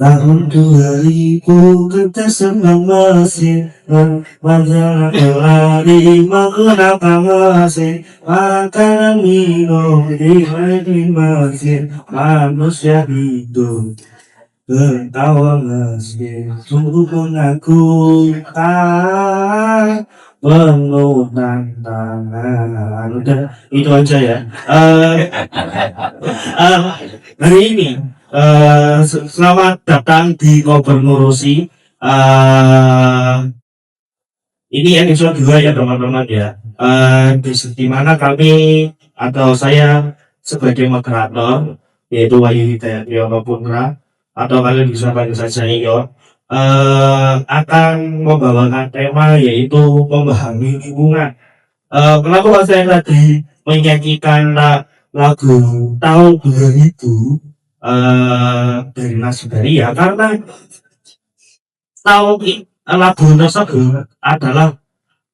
Tahun 2000 kita senang mesin majalah lari menggunakan mesin makanan minum di mesin manusia hidup tertawa mesin sungguh mengaku penuh tantangan. Udah itu aja ya. Hari ini selamat datang di Ngobrol Ngurusi. Ini episode 2 ya teman-teman ya. Di mana kami atau saya sebagai moderator yaitu Wahyu Hidayat Yono Putra atau kalian bisa panggil saja Iyo akan membawakan tema yaitu memahami lingkungan. Kenapa saya tadi menyanyikan lagu tahun 2000 dari Mas Sudaria karena lagu tersebut adalah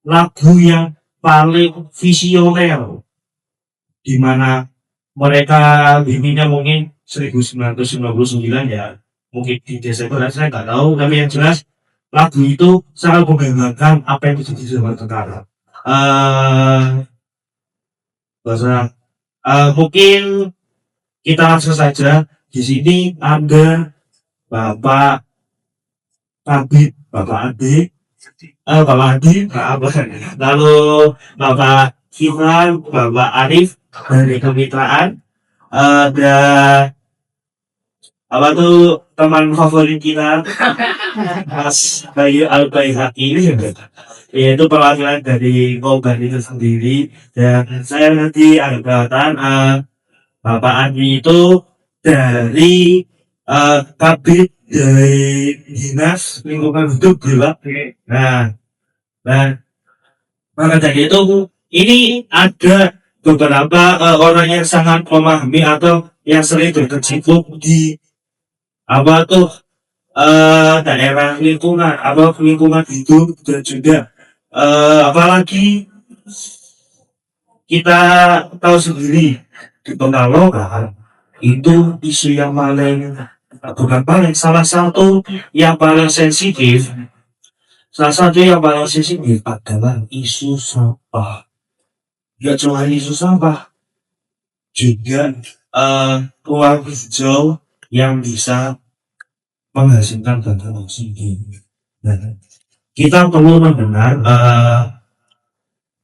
lagu yang paling visioner di mana mereka bikinnya mungkin 1999 ya, mungkin di Desember saya nggak tahu, tapi yang jelas lagu itu sangat menggambarkan apa yang terjadi di zaman sekarang. Mungkin kita langsung saja. Di sini ada Bapak Kabit, Bapak Adi, lalu Bapak Kiflan, Bapak Arif dari kemitraan, ada apa tuh teman favorit kita Mas Bayu Al-Baihaqi yaitu perwakilan dari Ngobar itu sendiri, dan saya nanti ada Bapak Adi itu dari Kabit dari Dinas Lingkungan Hidup juga. Nah, maka dari itu ini ada beberapa orang yang sangat memahami atau yang sering berkecimpung di apa tuh daerah lingkungan atau lingkungan hidup, dan juga apalagi kita tahu sendiri di Pekalongan itu isu yang paling salah satu yang paling sensitif adalah isu sampah. Gak cuma isu sampah, juga ruang hijau yang bisa menghasilkan bahan oksigen. Nah, kita perlu mendengar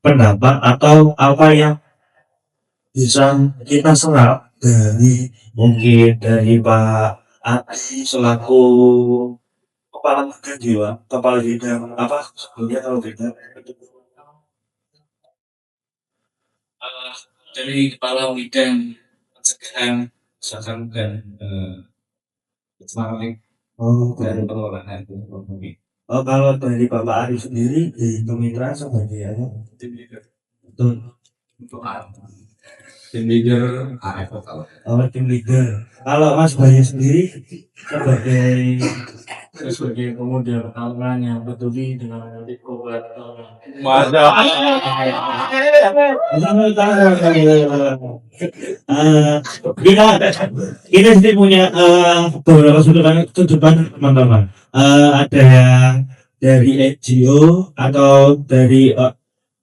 pendapat atau apa yang bisa kita serap dari mungkin dari Pak Adi selaku kepala bidang apa sebelumnya kalau bidang dari kepala bidang pencegahan kesehatan dan keselamatan dari pengelolaan ekonomi. Kalau dari Bapak Adi sendiri di kemitraan sebagai apa? Tim leader. Untuk tim leader AF tim leader. Kalau Mas Bayu sendiri sebagai pemuda Pekalongan yang peduli dengan lingkungan. Kita sendiri punya beberapa sudut pandang teman-teman. Ada yang dari NGO atau dari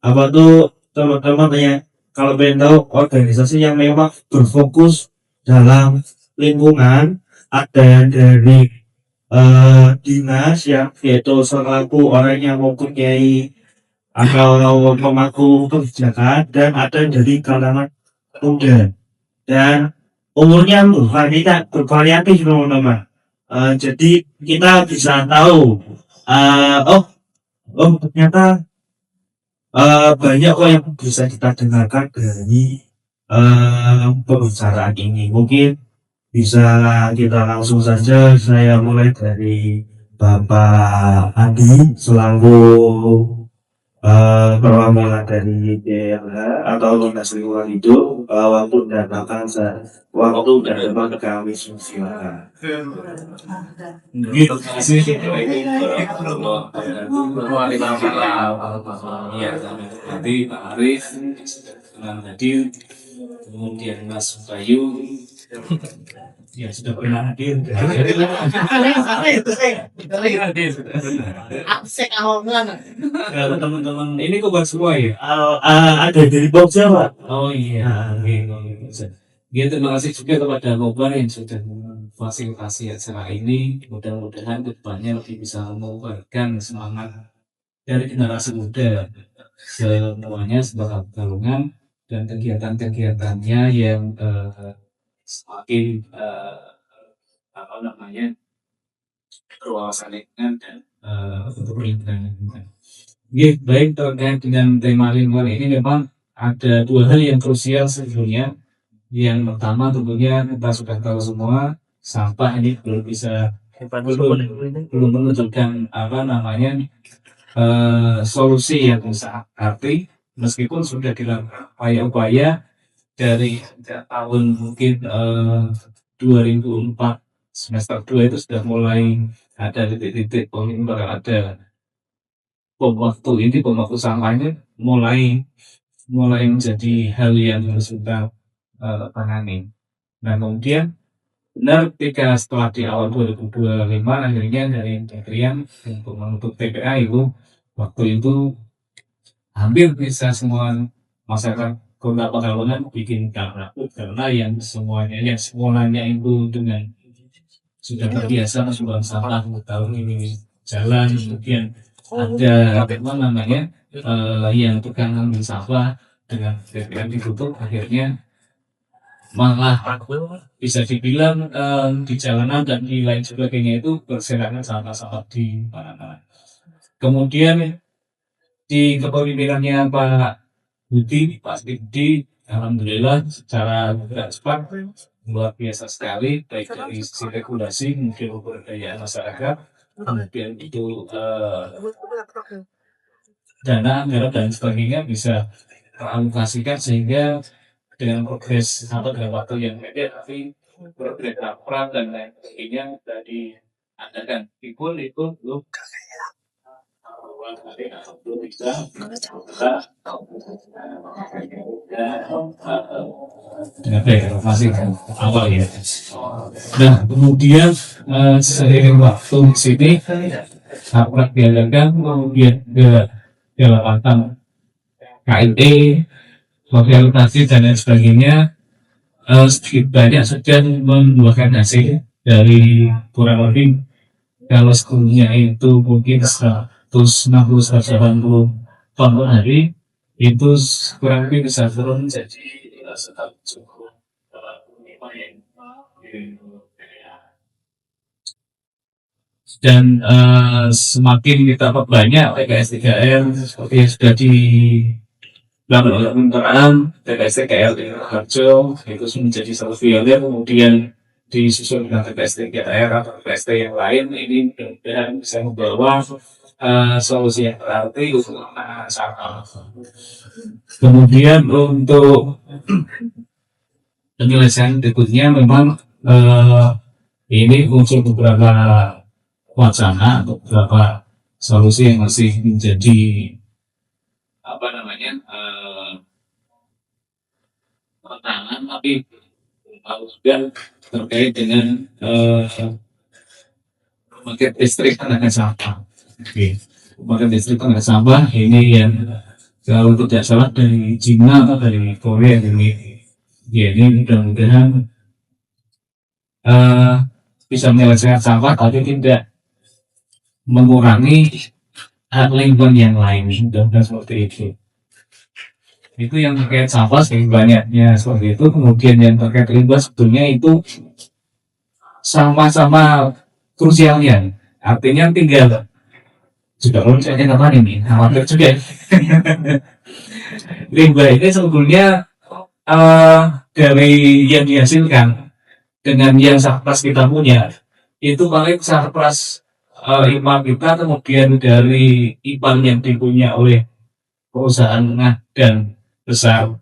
apa tuh teman-teman yang kalau pengen tahu organisasi yang memang berfokus dalam lingkungan, ada dari dinas yang yaitu selaku orang yang mempunyai atau pemangku kebijakan, dan ada dari kalangan muda dan umurnya bervariatif teman-teman. Jadi kita bisa tahu ternyata banyak kok yang bisa kita dengarkan dari pembicaraan ini. Mungkin bisa kita langsung saja, saya mulai dari Bapak Adi selaku perwakilan dari DLH atau Dinas Lingkungan Hidup. Waktu dan tempat kami silakan. Terima kasih. Nanti Pak Arif dengan hadir, kemudian Mas Bayu, Ya sudah pernah hadir. Asik awongan. Kalau teman-teman ini kok semua ya? Ada dari Jogja, Pak. Oh iya, oke. Ya, terima kasih juga kepada Nobar yang sudah memfasilitasi acara ini. Mudah-mudahan kedepannya lebih bisa menguatkan semangat dari generasi muda semuanya sebagai pertarungan dan kegiatan-kegiatannya yang semakin apa namanya berwawasan lingkungan dan untuk lingkungan. Oke, baik terkait dengan tema lingkungan ini memang ada dua hal yang krusial sebetulnya. Yang pertama tentunya kita sudah tahu semua sampah ini belum menunjukkan apa namanya solusi yang bisa arti meskipun sudah dilakukan upaya-upaya dari sejak tahun mungkin 2004 semester 2 itu sudah mulai ada titik-titik ini bakal ada bom waktu sampahnya mulai menjadi hal yang harus kita tangani. Nah kemudian benar ketika setelah di awal 2025 akhirnya dari Kementerian untuk menutup TPA itu waktu itu hampir bisa semua masyarakat Kota Pekalongan bikin karena yang semuanya itu dengan sudah terbiasa membuang sampah tahun ini jalan kemudian ada apa namanya yang tukang ambil sampah dengan TPA ditutup akhirnya malah bisa dibilang di jalanan dan di lain sebagainya itu berserakan sampah-sampah di mana-mana. Kemudian di kepemimpinannya Pak Budi, alhamdulillah secara gerak cepat luar biasa sekali baik dari sisi regulasi mungkin pemberdayaan masyarakat kemudian itu dana anggaran dan sebagainya bisa teralokasikan sehingga dengan progres atau dengan waktu yang pendek tapi progres laporan dan lain sebagainya sudah diadakan itu belum bisa masih awal ya. Nah kemudian seiring waktu di sini rapat diadakan kemudian ke delapan KIT sosialisasi dan lain sebagainya sedikit banyak sudah membuahkan hasil dari kurang lebih kalau sebelumnya itu mungkin 160-180 ton per hari itu kurang lebih bisa turun jadi 170 dan semakin kita perbanyak TKS 3R seperti yang sudah di pemerintahan TKS 3R di Harjo itu menjadi satu pionir kemudian disusul dengan TKS 3R atau TKS yang lain ini mudah-mudahan bisa membawa solusi yang berarti untuk sampah. Kemudian untuk penyelesaian berikutnya memang ini muncul beberapa wacana atau beberapa solusi yang masih menjadi apa namanya pertahanan tapi juga terkait dengan pembangkit listrik tenaga sampah. Pembangkit listrik tenaga sampah ini yang kalau tidak salah dari Cina atau dari Korea ini. Ya ini mudah-mudahan bisa menyelesaikan sampah tapi tidak mengurangi hak lingkungan yang lain dan seperti itu. Itu yang terkait sampah sehingga banyaknya seperti itu. Kemudian yang terkait limbah sebetulnya itu sama-sama krusialnya. Artinya tinggal sudah loncengnya kapan ini? Khawatir juga. Limbah ini sebetulnya dari yang dihasilkan dengan yang sarpras kita punya itu paling sarpras IPAL kita kemudian dari IPAL yang dipunya oleh perusahaan menengah dan besar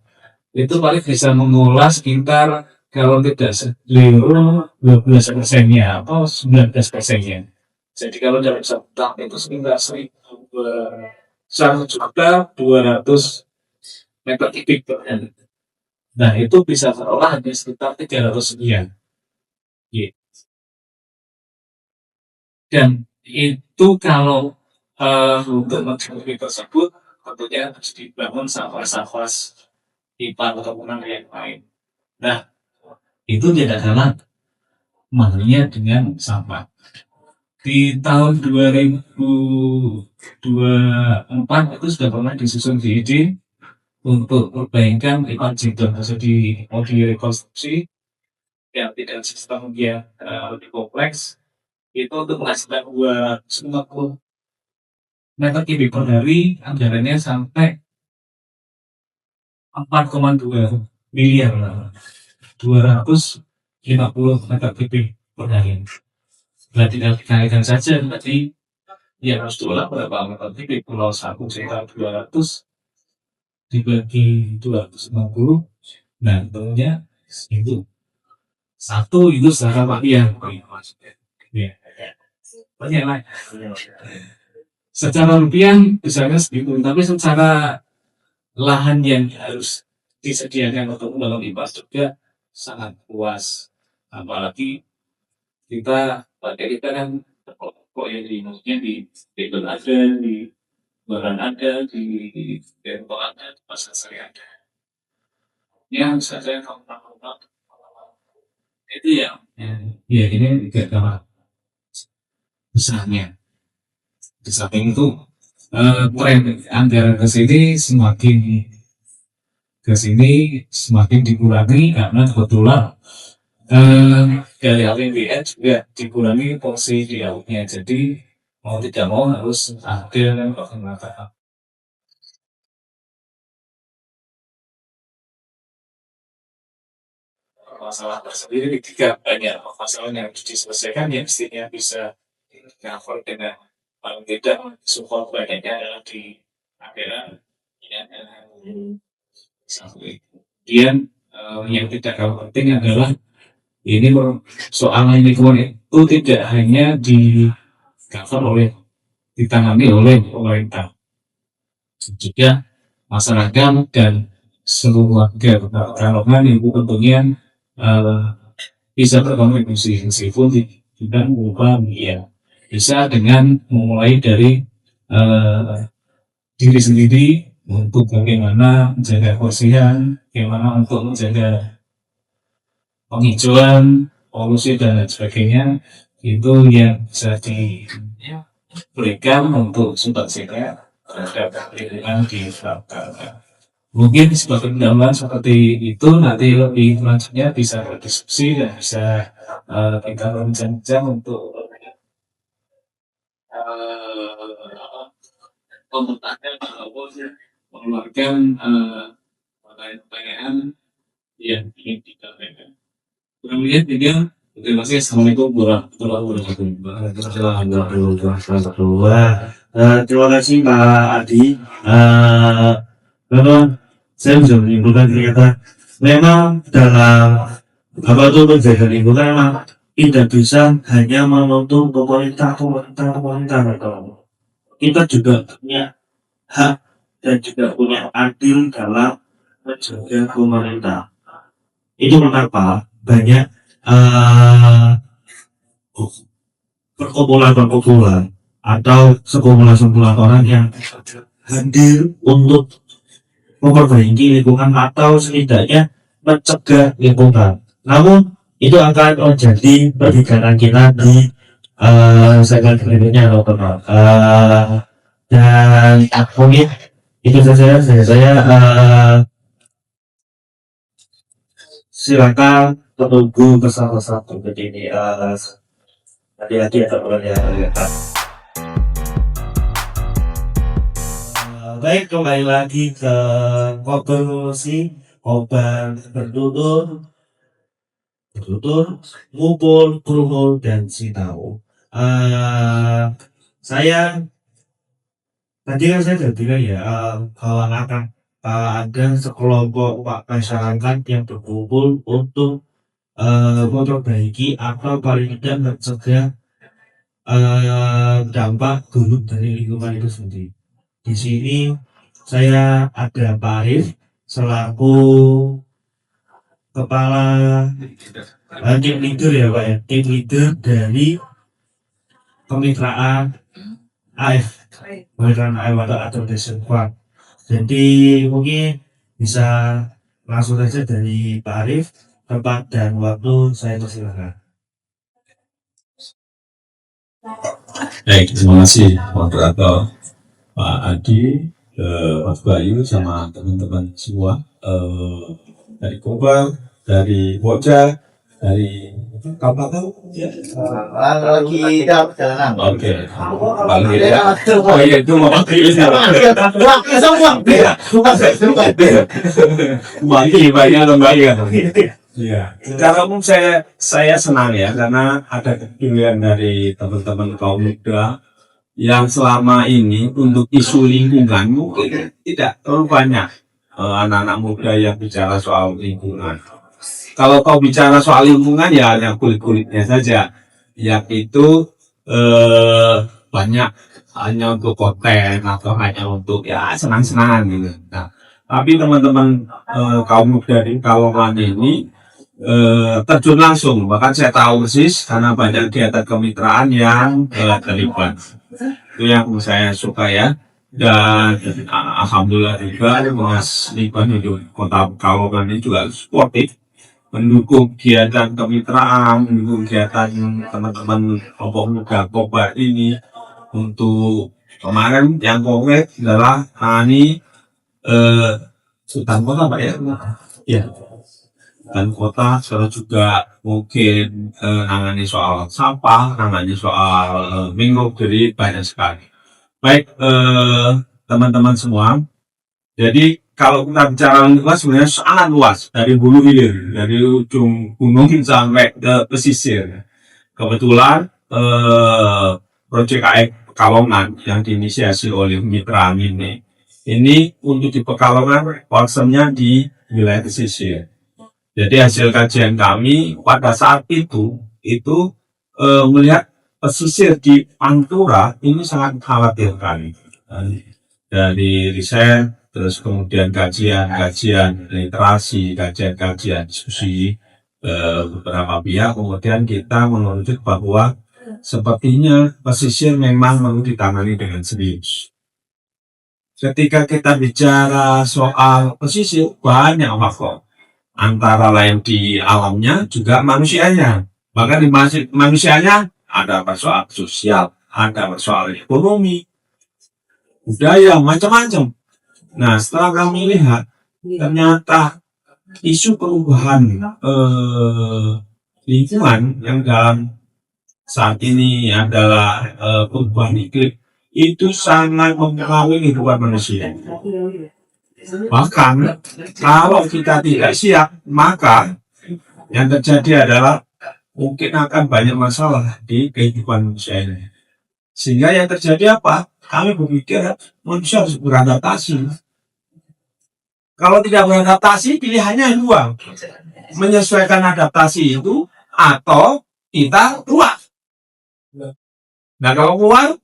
itu paling bisa mengolah sekitar kalau tidak keliru 12%-nya atau 19%-nya. Jadi kalau dalam satu tahun itu sekitar 1.200.000 meter kubik. Nah itu bisa terolah hanya sekitar 300 sekian. Gitu. Dan itu kalau untuk mencukupi tersebut tentunya harus dibangun safas-safas pipa ataupun yang lain. Nah, itu tidak kalah mahalnya dengan sampah. Di tahun 2024 itu sudah pernah disusun ide untuk perbaikan pipa Jidon, jadi mau direkonstruksi yang tidak sistem yang lebih kompleks itu untuk menghasilkan 250 meter kubik per hari, anggarannya sampai 4,2 miliar, 250 meter kubik per hari. Bila tidak dikalikan saja, berarti ya harus diolah berapa meter kubik. Pulau 1.200 dibagi 250, nah tentunya itu satu itu secara wakian. Ya, banyak lah. Secara rupiah misalnya segitu, tapi secara lahan yang harus disediakan untuk dalam IPAS juga sangat luas. Apalagi kita pakai kita kan kok yang di maksudnya di Tebel ada, di Baran ada, di Depok ada, di Pasar Sari ada. Ya misalnya kalau itu ya ini juga kalah besarnya. Di samping itu tren anggaran ke sini semakin dikurangi karena kebetulan dari APBN juga dikurangi porsi di lautnya, jadi mau tidak mau harus ada mengatakan masalah tersendiri ketika banyak masalah yang harus diselesaikan yang mestinya bisa cover dengan paling tidak support banyaknya adalah di APBN ya, kemudian yang tidak kalah penting adalah ini soal lingkungan itu tidak hanya di cover ditangani oleh pemerintah, juga masyarakat dan seluruh warga Pekalongan itu tentunya bisa berkontribusi meskipun tidak mengubah ya bisa dengan memulai dari diri sendiri untuk bagaimana menjaga kebersihan, bagaimana untuk menjaga penghijauan, polusi dan lain sebagainya, itu yang bisa diberikan untuk sumbangsinya terhadap lingkungan di Pekalongan. Mungkin sebagai pendalaman seperti itu nanti lebih selanjutnya bisa berdiskusi dan bisa kita bincang-bincang untuk mempertahankan ataupun mengeluarkan pertanyaan yang ingin kita berikan. Kemudian juga terima kasih. Assalamualaikum warahmatullahi wabarakatuh. Terima kasih Pak Adi. Memang saya bisa menyimpulkan ternyata memang dalam apa itu menjaga lingkungan memang tidak bisa hanya menuntut pemerintah atau kita juga punya hak dan juga punya andil dalam menjaga pemerintah. Itu kenapa banyak perkumpulan atau sekumpulan orang yang hadir untuk memperbaiki lingkungan atau setidaknya mencegah lingkungan. Namun itu akan menjadi perbincangan kita di segmen berikutnya teman-teman. Dan mungkin itu saja saya silakan menunggu pesan-pesan berikut ini. Hati-hati ya teman-teman ya. Baik, kembali lagi ke konklusi obat bertutur, ngumpul, berumur, dan sinau. Saya tadi kan saya sudah bilang ya bahwa akan ada sekelompok masyarakat yang berkumpul untuk memperbaiki atau paling tidak mencegah dampak buruk dari lingkungan itu sendiri. Di sini saya ada Pak Arif selaku kepala tim leader ya Pak ya, tim leader dari kemitraan AF, kemitraan AF atau Adoption Fund. Jadi mungkin bisa langsung saja dari Pak Arif, tempat dan waktu saya persilakan. Baik, terima kasih moderator Pak Adi, Mas Bayu, sama teman-teman semua dari Kobar, dari Boja, dari Kampatau, ya. Lagi dalam perjalanan. Oke, balik ya. Oh iya, itu mau balik banyak lembaga. Iya, secara umum saya senang ya karena ada kepilihan dari teman-teman kaum muda yang selama ini untuk isu lingkungan mungkin tidak terlalu banyak anak-anak muda yang bicara soal lingkungan. Kalau kau bicara soal lingkungan ya yang kulit-kulitnya saja, yang itu banyak hanya untuk konten atau hanya untuk ya senang-senang gitu. Nah, tapi teman-teman kaum muda di Kalongan ini terjun langsung, bahkan saya tahu persis karena banyak kegiatan kemitraan yang terlibat. Itu yang saya suka ya. Dan alhamdulillah juga Mas Liban di Kota Kalongan ini juga sportif, mendukung kegiatan kemitraan, mendukung kegiatan teman-teman kelompok muda Kobar ini. Untuk kemarin yang konkret adalah tani hutan kota Pak ya. Ya, dan kota, sekarang juga mungkin nangani soal sampah, nangani soal mangrove, jadi banyak sekali. Baik teman-teman semua, jadi kalau kita bicara luas sebenarnya sangat luas, dari hulu hilir, dari ujung gunung sampai ke pesisir. Kebetulan proyek AF Pekalongan yang diinisiasi oleh Mitra ini untuk di Pekalongan, konsennya di wilayah pesisir. Jadi hasil kajian kami pada saat itu melihat pesisir di Pantura ini sangat mengkhawatirkan. Dari riset, terus kemudian kajian literasi, kajian diskusi beberapa pihak, kemudian kita menunjuk bahwa sepertinya pesisir memang perlu ditangani dengan serius. Ketika kita bicara soal pesisir, banyak faktor. Antara lain di alamnya juga manusianya. Bahkan di manusianya ada persoalan sosial, ada persoalan ekonomi, budaya, macam-macam. Nah, setelah kami lihat, ternyata isu perubahan lingkungan yang dalam saat ini adalah perubahan iklim itu sangat mempengaruhi kehidupan manusia. Bahkan kalau kita tidak siap, maka yang terjadi adalah mungkin akan banyak masalah di kehidupan manusia ini. Sehingga yang terjadi apa? Kami berpikir manusia harus beradaptasi. Kalau tidak beradaptasi, pilihannya dua. Menyesuaikan adaptasi itu atau kita keluar. Nah, kalau keluar,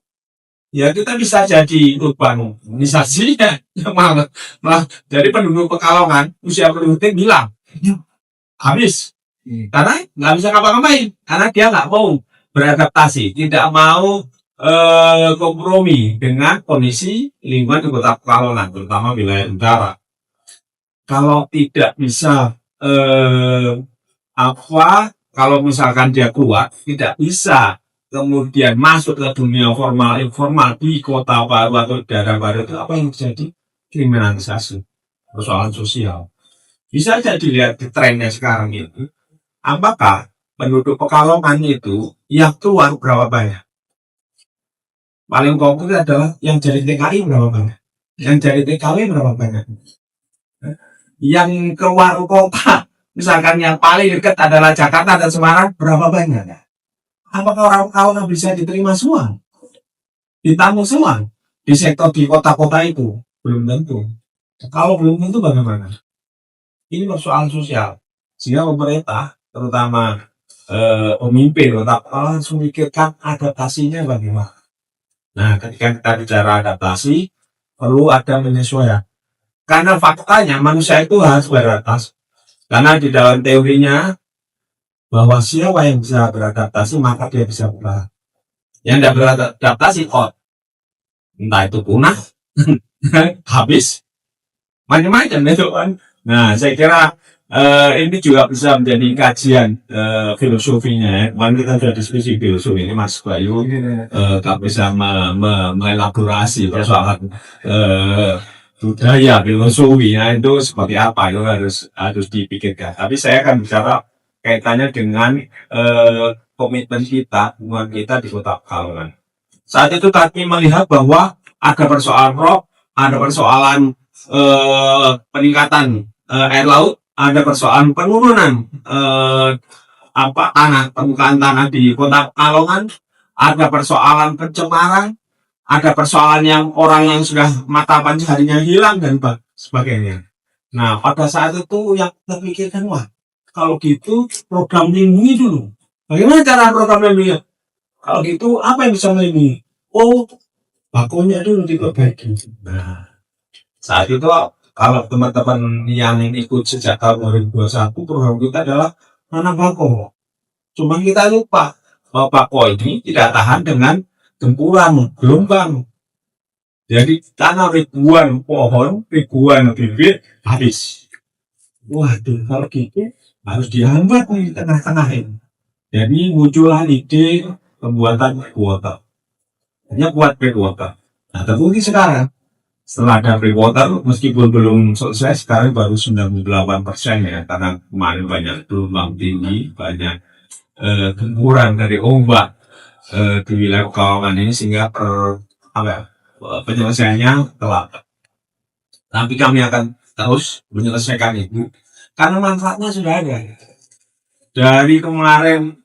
ya kita bisa jadi urbanisasi ya, malah dari penduduk Pekalongan usia produktif bilang habis karena nggak bisa ngapa-ngapain karena dia nggak mau beradaptasi, tidak mau kompromi dengan kondisi lingkungan di Kota Pekalongan, terutama wilayah utara. Kalau tidak bisa kalau misalkan dia keluar tidak bisa kemudian masuk ke dunia formal informal di kota baru atau daerah baru, itu apa yang terjadi? Kriminalisasi, persoalan sosial. Bisa jadi dilihat di trennya sekarang itu, apakah penduduk Pekalongan itu yang keluar berapa banyak? Paling konkret adalah yang jadi TKI berapa banyak, yang jadi TKW berapa banyak, yang keluar kota misalkan yang paling dekat adalah Jakarta dan Semarang berapa banyak? Apakah orang Pekalongan bisa diterima semua? Ditampung semua di sektor di kota-kota itu? Belum tentu. Kalau belum tentu bagaimana? Ini persoalan sosial. Sehingga pemerintah, terutama pemimpin kota Pekalongan harus memikirkan adaptasinya bagaimana. Nah, ketika kita bicara adaptasi, perlu ada penyesuaian. Karena faktanya manusia itu harus beradaptasi. Karena di dalam teorinya bahwa siapa yang bisa beradaptasi maka dia bisa bertahan. Yang tidak beradaptasi entah itu punah, habis, macam-macam itu kan. Nah, saya kira ini juga bisa menjadi kajian filosofinya ya. Kemarin kita sudah diskusi filosofi ini, Mas Bayu tak bisa mengelaborasi persoalan budaya filosofinya itu seperti apa, itu harus dipikirkan. Tapi saya akan bicara kaitannya dengan komitmen kita, hubungan kita di Kota Pekalongan. Saat itu kami melihat bahwa ada persoalan rob, ada persoalan peningkatan air laut, ada persoalan penurunan permukaan tanah di Kota Pekalongan, ada persoalan pencemaran, ada persoalan yang orang yang sudah mata pencahariannya hilang dan sebagainya. Nah, pada saat itu yang kita pikirkan, wah, kalau gitu program lindungi dulu. Bagaimana cara program lindungi? Kalau gitu apa yang bisa melindungi? Oh, bakunya dulu diperbaiki. Nah, saat itu kalau teman-teman yang ikut sejak tahun 2021, program kita adalah nanam bako. Cuma kita lupa bahwa bako ini tidak tahan dengan gempuran, gelombang. Jadi tanah ribuan pohon, ribuan bibit habis. Waduh, kalau gitu harus dihambat di tengah-tengah ini. Jadi muncullah ide pembuatan breakwater. Hanya buat breakwater. Nah, terbukti sekarang setelah ada breakwater, meskipun belum selesai, sekarang baru 98% ya, karena kemarin banyak gelombang tinggi, banyak gempuran dari ombak di wilayah Pekalongan ini, sehingga penyelesaiannya telat. Tapi kami akan terus menyelesaikan itu karena manfaatnya sudah ada. Dari kemarin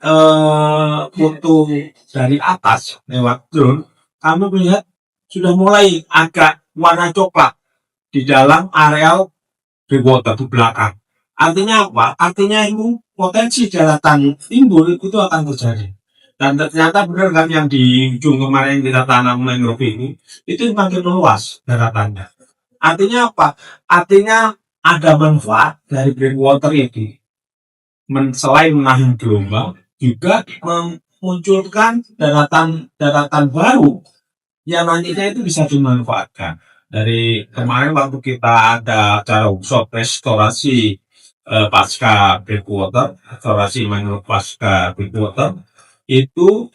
foto dari atas lewat drone, kami melihat sudah mulai agak warna coklat di dalam areal breakwater di belakang. Artinya apa? Artinya itu potensi daratan timbul itu akan terjadi. Dan ternyata benar kan yang di ujung kemarin kita tanam mangrove ini, itu makin luas daratannya. Artinya apa? Artinya ada manfaat dari breakwater ini. Selain menahan gelombang, juga memunculkan daratan baru yang nantinya itu bisa dimanfaatkan. Dari kemarin waktu kita ada acara workshop restorasi pasca breakwater, restorasi mangrove pasca breakwater, itu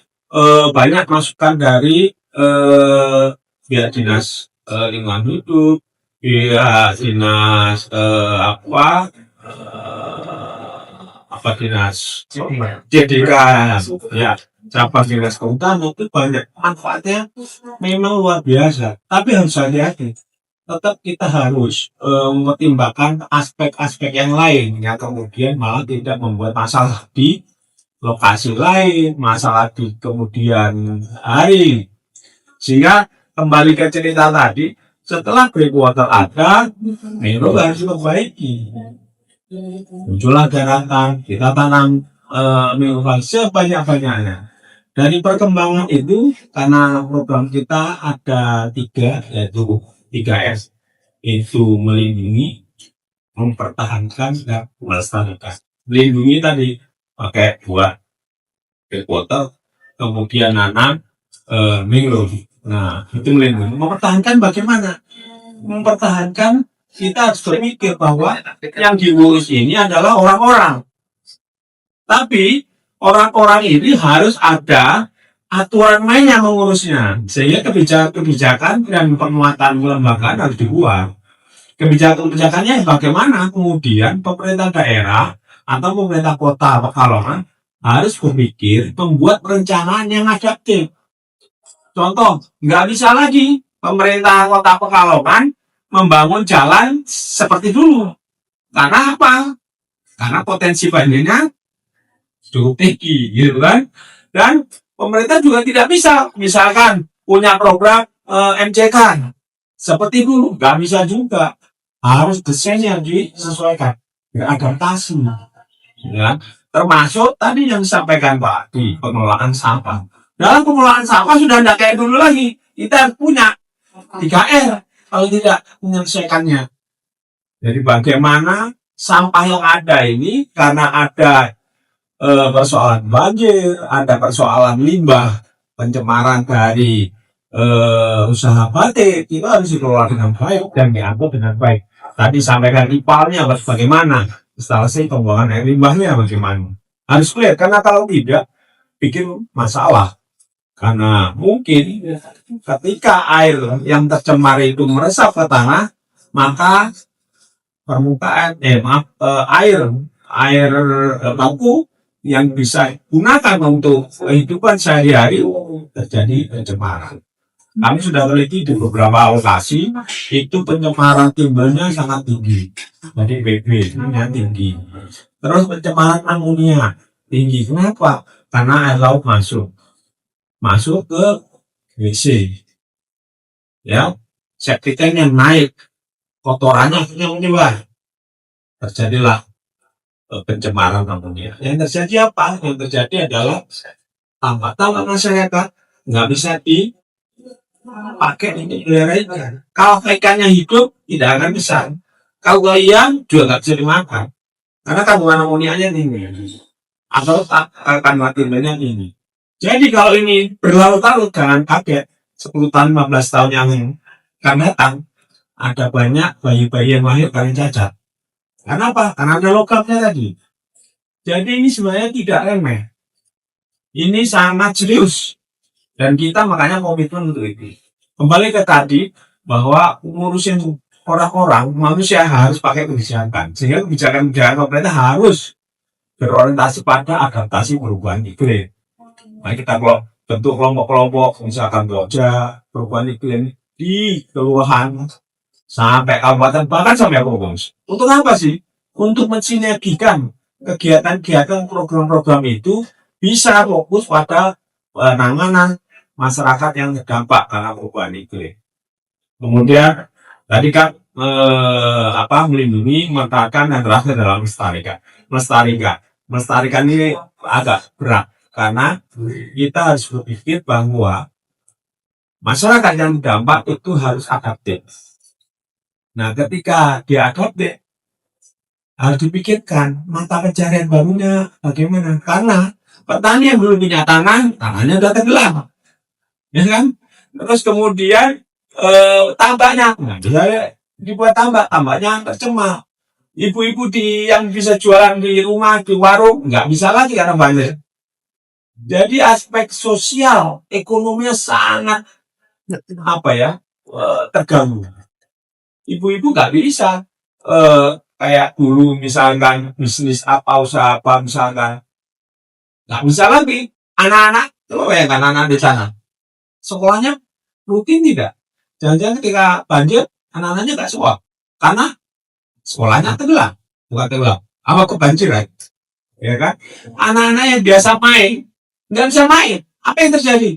banyak masukan dari pihak dinas lingkungan hidup, pihak dinas dinas JDK ya, cabang dinas kehutanan, itu banyak manfaatnya, memang luar biasa. Tapi harus hati-hati, tetap kita harus mempertimbangkan aspek-aspek yang lain yang kemudian malah tidak membuat masalah di lokasi lain, masalah di kemudian hari. Sehingga kembali ke cerita tadi, setelah breakwater ada, itu harus diperbaiki. Muncullah daratan, kita tanam mangrove sebanyak-banyaknya. Dari perkembangan itu, karena program kita ada 3, yaitu 3S, itu melindungi, mempertahankan, dan melestarikan. Melindungi tadi pakai buah breakwater, kemudian nanam mangrove. Nah, itu melindungi. Mempertahankan bagaimana? Mempertahankan, kita harus berpikir bahwa yang diurus ini adalah orang-orang. Tapi orang-orang ini harus ada aturan main yang mengurusnya, sehingga kebijakan dan penguatan kelembagaan harus dibuat. Kebijakannya bagaimana kemudian pemerintah daerah atau pemerintah kota Pekalongan harus berpikir membuat perencanaan yang adaptif. Contoh, nggak bisa lagi pemerintah kota Pekalongan membangun jalan seperti dulu. Karena apa? Karena potensi banjirnya cukup tinggi, gitu kan? Dan pemerintah juga tidak bisa, misalkan punya program MCK seperti dulu, nggak bisa juga. Harus desain yang disesuaikan, beradaptasi. Ya. Termasuk tadi yang disampaikan Pak di pengelolaan sampah. Dalam pengelolaan sampah sudah tidak kayak dulu lagi. Kita punya 3R kalau tidak menyelesaikannya. Jadi bagaimana sampah yang ada ini karena ada persoalan banjir, ada persoalan limbah, pencemaran dari usaha batik, itu harus dikelola dengan baik dan diangkut dengan baik. Tadi sampaikan ipalnya harus bagaimana, instalasi pembuangan air limbahnya bagaimana. Harus clear, karena kalau tidak, bikin masalah. Karena mungkin ketika air yang tercemar itu meresap ke tanah, maka permukaan air baku yang bisa gunakan untuk kehidupan sehari-hari terjadi pencemaran. Kami sudah teliti di beberapa lokasi, itu pencemaran timbulnya sangat tinggi. Jadi BB-nya tinggi. Terus pencemaran amonia tinggi. Kenapa? Karena air laut masuk ke WC. Ya, septic tank yang naik, kotorannya menyebar. Terjadilah pencemaran amonia. Yang terjadi apa? Yang terjadi adalah tambak masyarakat nggak bisa dipakai untuk melihara ikan. Kalau ikannya hidup, tidak akan besar. Kalau ikan juga nggak bisa dimakan. Karena kandungan amonianya tinggi. Atau kandungan timbulnya tinggi. Jadi kalau ini berlarut-larut, jangan kaget. 10 tahun, 15 tahun yang akan datang, ada banyak bayi-bayi yang lahir karena cacat. Karena apa? Karena ada logamnya tadi. Jadi ini sebenarnya tidak remeh. Ini sangat serius. Dan kita makanya komitmen untuk itu. Kembali ke tadi, bahwa ngurusin orang-orang, manusia harus pakai kebijakan. Sehingga kebijakan-kebijakan pemerintah harus berorientasi pada adaptasi perubahan iklim. Nah, kita bentuk kelompok-kelompok, misalkan Jogja, perubahan iklim di kelurahan sampai kabupaten, bahkan sampai provinsi. Untuk apa sih? Untuk mensinergikan kegiatan-kegiatan program-program itu bisa fokus pada penanganan masyarakat yang terdampak karena perubahan iklim. Kemudian tadi kan melindungi, memanfaatkan, dan terakhir dalam melestarikan ini agak berat. Karena kita harus berpikir bahwa masyarakat yang terdampak itu harus adaptif. Nah, ketika dia adaptif, harus dipikirkan mata pencarian barunya bagaimana. Karena petani yang belum punya tanahnya udah tenggelam. Ya kan? Terus kemudian tambaknya, nah, bisa dibuat tambaknya tercemar. Ibu-ibu yang bisa jualan di rumah, di warung, nggak bisa lagi karena banjir. Jadi aspek sosial, ekonominya sangat terganggu. Ibu-ibu nggak bisa kayak dulu misalkan bisnis apa, usaha apa misalkan, nggak bisa lagi. Anak-anak, coba bayangkan anak di sana, sekolahnya rutin tidak? Jangan-jangan ketika banjir, anak-anaknya nggak sekolah karena sekolahnya tenggelam, bukan tenggelam, apa kebanjiran, ya kan? Anak-anak yang biasa main nggak bisa main, apa yang terjadi?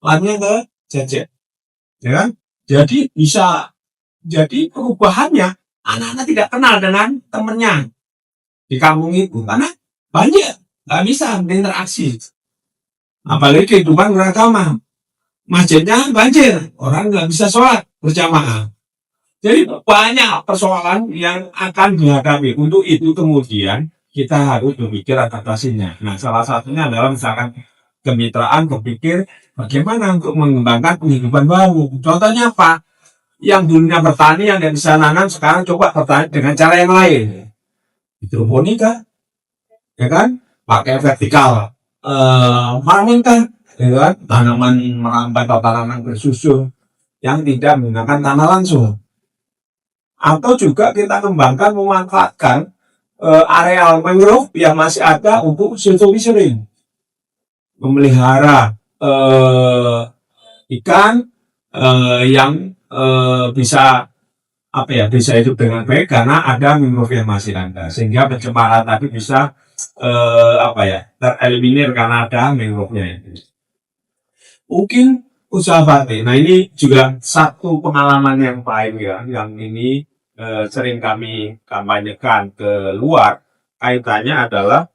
Larinya ke gadget, ya kan? Jadi perubahannya, anak-anak tidak kenal dengan temennya di kampung itu karena banjir, nggak bisa berinteraksi. Apalagi kehidupan beragama, masjidnya banjir, orang nggak bisa sholat berjamaah. Jadi banyak persoalan yang akan dihadapi. Untuk itu kemudian kita harus berpikir adaptasinya. Nah, salah satunya adalah misalkan kemitraan, berpikir bagaimana untuk mengembangkan penghidupan baru. Contohnya apa? Yang dulunya bertani, yang nggak bisa nanam, sekarang coba bertani dengan cara yang lain. Hidroponika, ya kan? Pakai vertikal farming kan, ya kan? Tanaman merambat atau tanaman bersusun yang tidak menggunakan tanah langsung. Atau juga kita kembangkan, memanfaatkan areal mangrove yang masih ada untuk silvofishing, memelihara ikan yang bisa hidup dengan baik karena ada mangrove yang masih ada, sehingga pencemaran tadi bisa tereliminir karena ada mangrove-nya. Mungkin usaha batik. Nah, ini juga satu pengalaman yang pahit ya, yang ini sering kami kampanyekan ke luar. Kaitannya adalah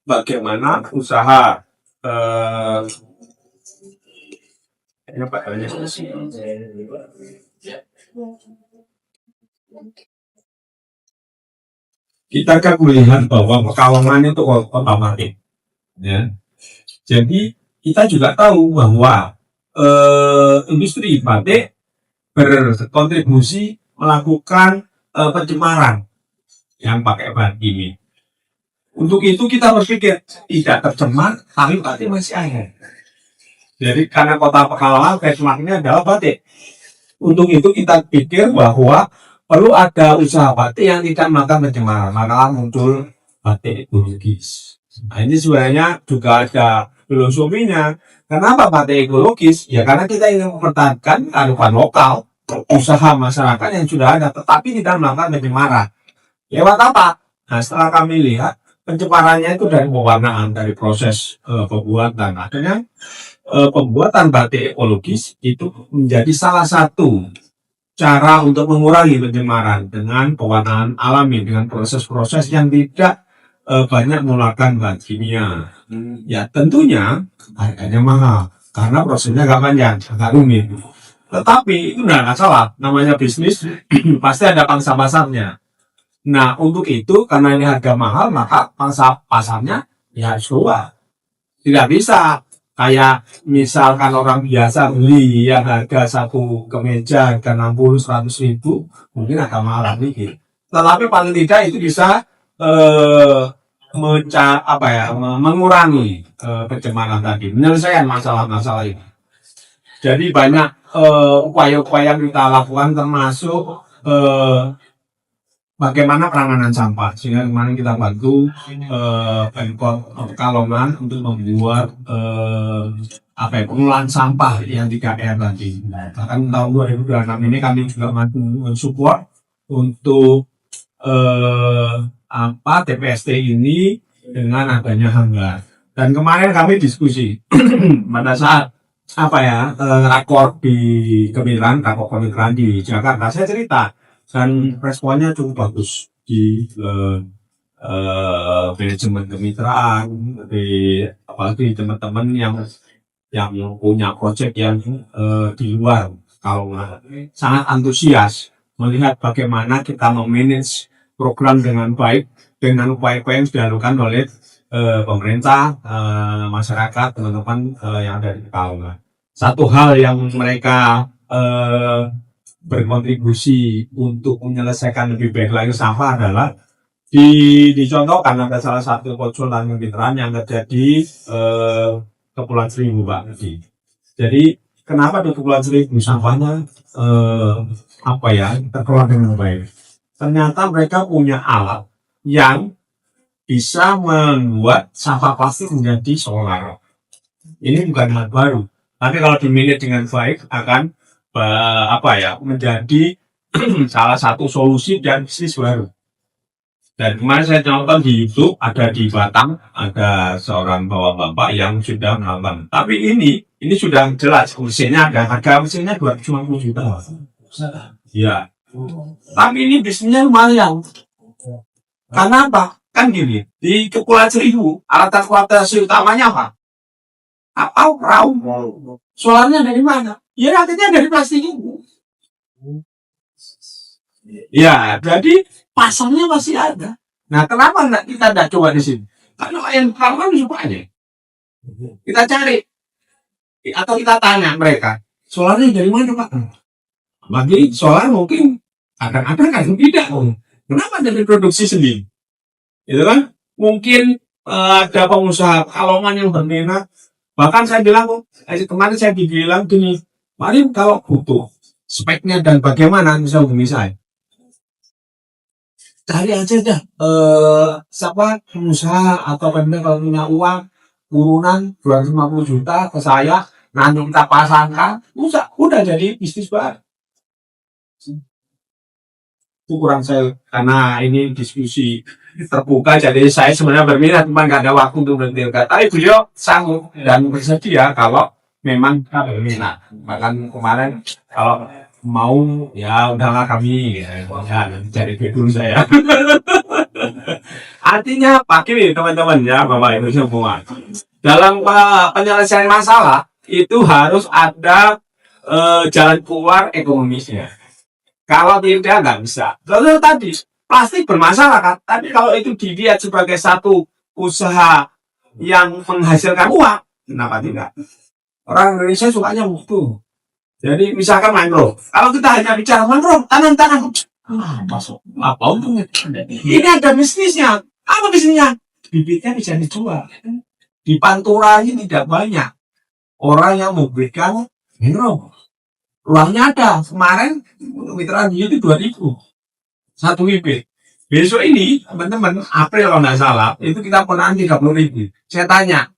bagaimana usaha Ya, Pak. Kita kan melihat bahwa Pekalongan itu kota maritim, ya. Jadi kita juga tahu bahwa industri batik berkontribusi melakukan pencemaran yang pakai bahan kimia. Untuk itu kita berpikir tidak tercemar, tapi batik masih ada. Jadi karena kota Pekalongan benchmarknya adalah batik. Untuk itu kita pikir bahwa perlu ada usaha batik yang tidak melakukan pencemaran, maka muncul batik ekologis. Nah, ini sebenarnya juga ada filosofinya. Kenapa batik ekologis? Ya karena kita ingin mempertahankan kearifan lokal, usaha masyarakat yang sudah ada, tetapi tidak melakukan pencemaran. Lewat apa? Nah, setelah kami lihat pencemarannya itu dari pewarnaan, dari proses pembuatan. Akhirnya pembuatan batik ekologis itu menjadi salah satu cara untuk mengurangi pencemaran dengan pewarnaan alami, dengan proses-proses yang tidak banyak menggunakan bahan kimia. Ya tentunya harganya mahal karena prosesnya agak panjang, agak rumit. Tetapi itu tidak salah, namanya bisnis pasti ada pangsa pasarnya. Nah untuk itu karena ini harga mahal maka pangsa pasarnya ya harus keluar. Tidak bisa kayak misalkan orang biasa beli yang harga satu kemeja harga 60-100 ribu mungkin agak mahal dikit. Tetapi paling tidak itu bisa mengurangi pencemaran tadi, menyelesaikan masalah-masalah ini. Jadi banyak upaya-upaya yang kita lakukan termasuk bagaimana penanganan sampah, sehingga kemarin kita bantu Pemkot Pekalongan untuk membuat pengelolaan sampah yang 3R tadi. Bahkan tahun 2026 ini kami juga support untuk TPST ini dengan adanya hanggar. Dan kemarin kami diskusi pada saat rakor di rakor kemitraan di Jakarta, saya cerita dan responnya cukup bagus di manajemen kemitraan, apalagi teman-teman yang punya proyek yang di luar kalau sangat antusias melihat bagaimana kita memanage program dengan baik dengan upaya-upaya yang sudah dilakukan oleh pemerintah, masyarakat, teman-teman yang ada di Pekalongan. Satu hal yang mereka berkontribusi untuk menyelesaikan lebih baik lagi sampah adalah dicontohkan ada salah satu konsultan kemitraan yang terjadi Kepulauan Seribu, Pak. Jadi kenapa di Kepulauan Seribu sampahnya terkelola dengan baik? Ternyata mereka punya alat yang bisa membuat sampah plastik menjadi solar. Ini bukan hal baru, tapi kalau dimanage dengan baik akan menjadi salah satu solusi dan bisnis baru. Dan kemarin saya nonton di YouTube, ada di Batam, ada seorang bapak-bapak yang sudah melakukan. Tapi ini sudah jelas mesinnya ada, harga mesinnya 250 juta. Ya. Tapi ini bisnisnya lumayan. Karena apa? Kan gini, di Kepulauan Seribu, alat transportasi utamanya apa? Perahu. Solarnya dari mana? Ya nantinya dari plastik itu. Ya, jadi pasarnya masih ada. Nah, kenapa kita tidak coba di sini? Karena yang Pekalongan supaya kita cari atau kita tanya mereka, solarnya dari mana, Pak? Bagi solar mungkin kadang-kadang kan tidak. Kenapa dari produksi sendiri? Itu kan mungkin ada pengusaha Pekalongan yang berminat. Bahkan saya bilang, kemarin saya dibilang gini, mari kalau butuh speknya dan bagaimana bisa hubungi saya. Cari aja dah pengusaha atau pemilik kalau punya uang urunan 250 juta ke saya, nanti kita pasangkan, udah jadi bisnis baru. Itu kurang saya karena ini diskusi terbuka, jadi saya sebenarnya berminat, cuma nggak ada waktu untuk berdebat. Tapi beliau sanggup dan bersedia kalau memang berminat. Bahkan kemarin kalau mau ya udahlah kami cari duit dulu saya. Artinya Pak Kiri teman-teman ya Bapak Ibu semua, dalam penyelesaian masalah itu harus ada jalan keluar ekonomisnya. Kalau tidak nggak bisa. Lalu tadi plastik bermasalah kan, tapi kalau itu dilihat sebagai satu usaha yang menghasilkan uang, kenapa tidak? Orang Indonesia sukanya mutu. Jadi misalkan mangrove. Kalau kita hanya bicara mangrove, tanam-tanam, masuk apa untungnya? Ini ada bisnisnya. Apa bisnisnya? Bibitnya bisa dijual. Di Pantura ini tidak banyak orang yang memberikan mangrove. Uangnya ada. Kemarin mitra itu 2.000 satu bibit. Besok ini teman-teman April kalau nggak salah itu kita penaan 30.000. Saya tanya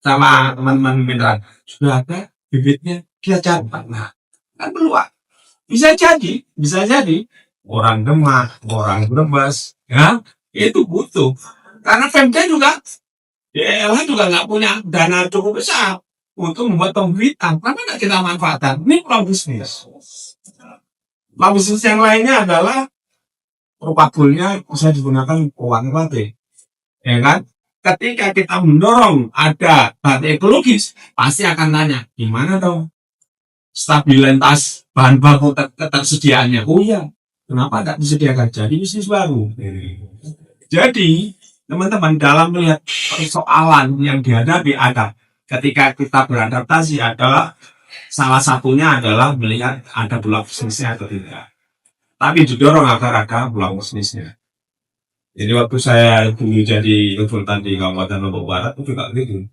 sama teman-teman mitra, sudah ada bibitnya? Dia catat. Nah, kan peluang. Bisa jadi orang Demak, orang Brebes, ya itu butuh. Karena Pemda juga, daerah juga nggak punya dana cukup besar untuk membuat pembibitan. Kenapa nggak kita manfaatkan? Ini peluang bisnis. Peluang bisnis yang lainnya adalah propagulnya bisa digunakan pewarna batik, ya kan? Ketika kita mendorong ada batik ekologis, pasti akan tanya, gimana dong stabilitas bahan baku ketersediaannya? Oh iya, kenapa tidak disediakan? Jadi bisnis baru. Jadi teman-teman dalam melihat persoalan yang dihadapi ada ketika kita beradaptasi adalah salah satunya adalah melihat ada peluang bisnisnya atau tidak. Tapi didorong agar ada peluang bisnisnya. Jadi waktu saya dulu jadi konsultan di Kabupaten Lombok Barat itu juga gitu.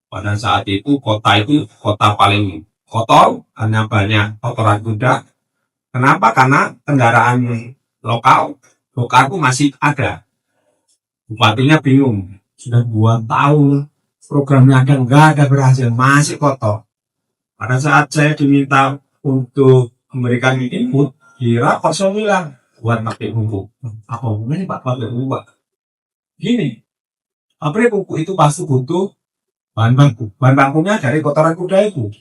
Pada saat itu kota paling kotor, hanya banyak kotoran kuda. Kenapa? Karena kendaraan lokal itu masih ada. Bupatinya bingung. Sudah 2 tahun programnya enggak ada berhasil, masih kotor. Pada saat saya diminta untuk memberikan input, kira kosong bilang buat pakai pupuk. Apa hubungannya Pak pakai pupuk? Gini, pabrik pupuk itu pasti butuh bahan baku. Bahan bakunya dari kotoran kuda itu.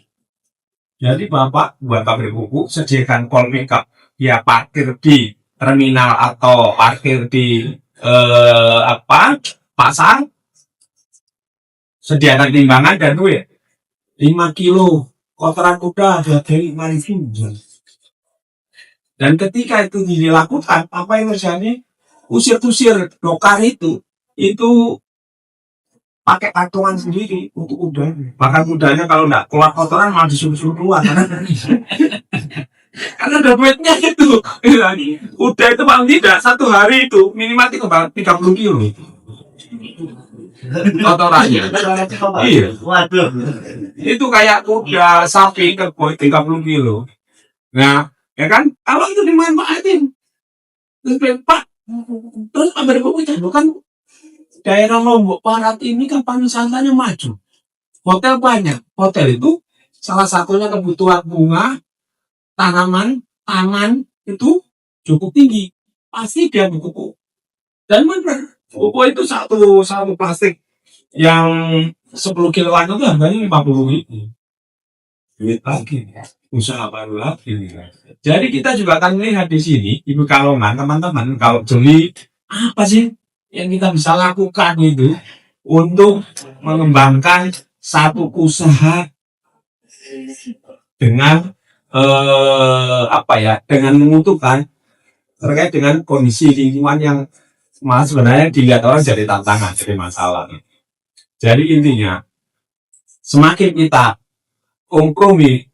Jadi Bapak buat pabrik pupuk sediakan call makeup, ya parkir di terminal atau parkir di pasar, sediakan timbangan dan duit 5 kilo kotoran kuda dari 5.000. Dan ketika itu dilakukan, apa yang terjadi? Usir-usir dokar itu pakai patungan sendiri untuk kuda. Bahkan kudanya kalau nggak keluar kotoran malah disuruh-suruh keluar. Karena ada duitnya itu. Kuda itu paling tidak satu hari itu minimal 30 kilo. Kotorannya. Iya. Waduh. Itu kayak kuda sapi keboi 30 kilo. Nah, ya kan? Kalau itu dimanfaatin. Terus Pak, terus pabrik pupuk itu kan daerah Lombok Barat ini kan pariwisatanya maju. Hotel banyak. Hotel itu salah satunya kebutuhan bunga, tanaman, taman itu cukup tinggi. Pasti dia pupuk. Dan benar, pupuk itu satu plastik yang 10 kiloan itu harganya 50.000. Duit lagi, usaha baru lagi. Jadi kita juga akan melihat di sini, Ibu Kalongan, teman-teman, kalau jeli apa sih yang kita bisa lakukan itu untuk mengembangkan satu usaha dengan dengan menguntungkan terkait dengan kondisi lingkungan yang malah sebenarnya dilihat orang jadi tantangan, jadi masalah. Jadi intinya semakin kita kompromi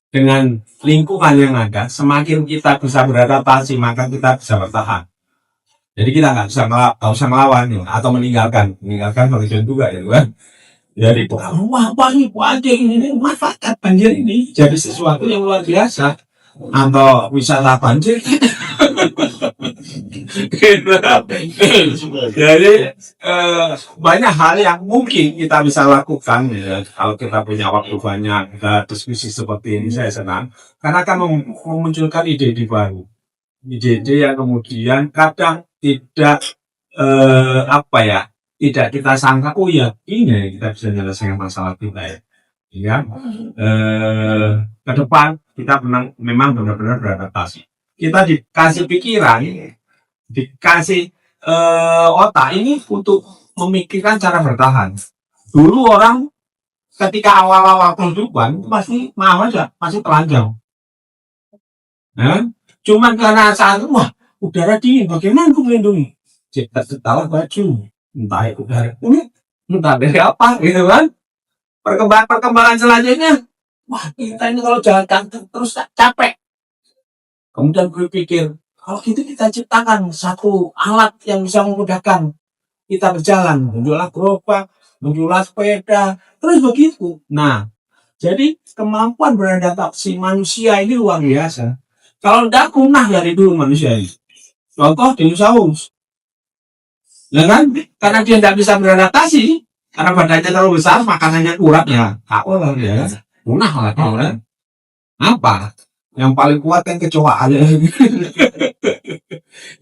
dengan lingkungan yang ada, semakin kita bisa beradaptasi, maka kita bisa bertahan. Jadi kita nggak usah melawan ya, atau meninggalkan solusi juga ya kan. Jadi wah banyak ini manfaatkan banjir ini jadi sesuatu yang luar biasa atau wisata banjir. Jadi banyak hal yang mungkin kita bisa lakukan ya. Kalau kita punya waktu banyak, kita diskusi seperti ini saya senang karena akan memunculkan ide-ide baru, ide-ide yang kemudian kadang tidak tidak kita sangka, oh ya ini kita bisa menyelesaikan masalah kita ya. Ke depan kita memang benar-benar beradaptasi. Kita dikasih pikiran, dikasih otak ini untuk memikirkan cara bertahan. Dulu orang ketika awal-awal kehidupan itu pasti mau aja, pasti telanjang. Nah, cuman karena saat itu, wah, udara dingin, bagaimana aku melindungi? Setelah baju, entah itu dari kulit, entah dari apa, gitu kan? Perkembangan selanjutnya, wah, kita ini kalau jalan kaki terus capek. Kemudian gue pikir, kalau gitu kita ciptakan satu alat yang bisa memudahkan kita berjalan, muncullah gerobak, muncullah sepeda, terus begitu. Nah, jadi kemampuan beradaptasi manusia ini luar biasa. Kalau tidak punah dari dulu manusia ini. Contoh dinosaurus. Ya kan? Karena dia tidak bisa beradaptasi, karena badannya terlalu besar, makanannya kurang ya. Kau lah ya. Punah lah kau kan. Apa? Yang paling kuat kan kecoa aja.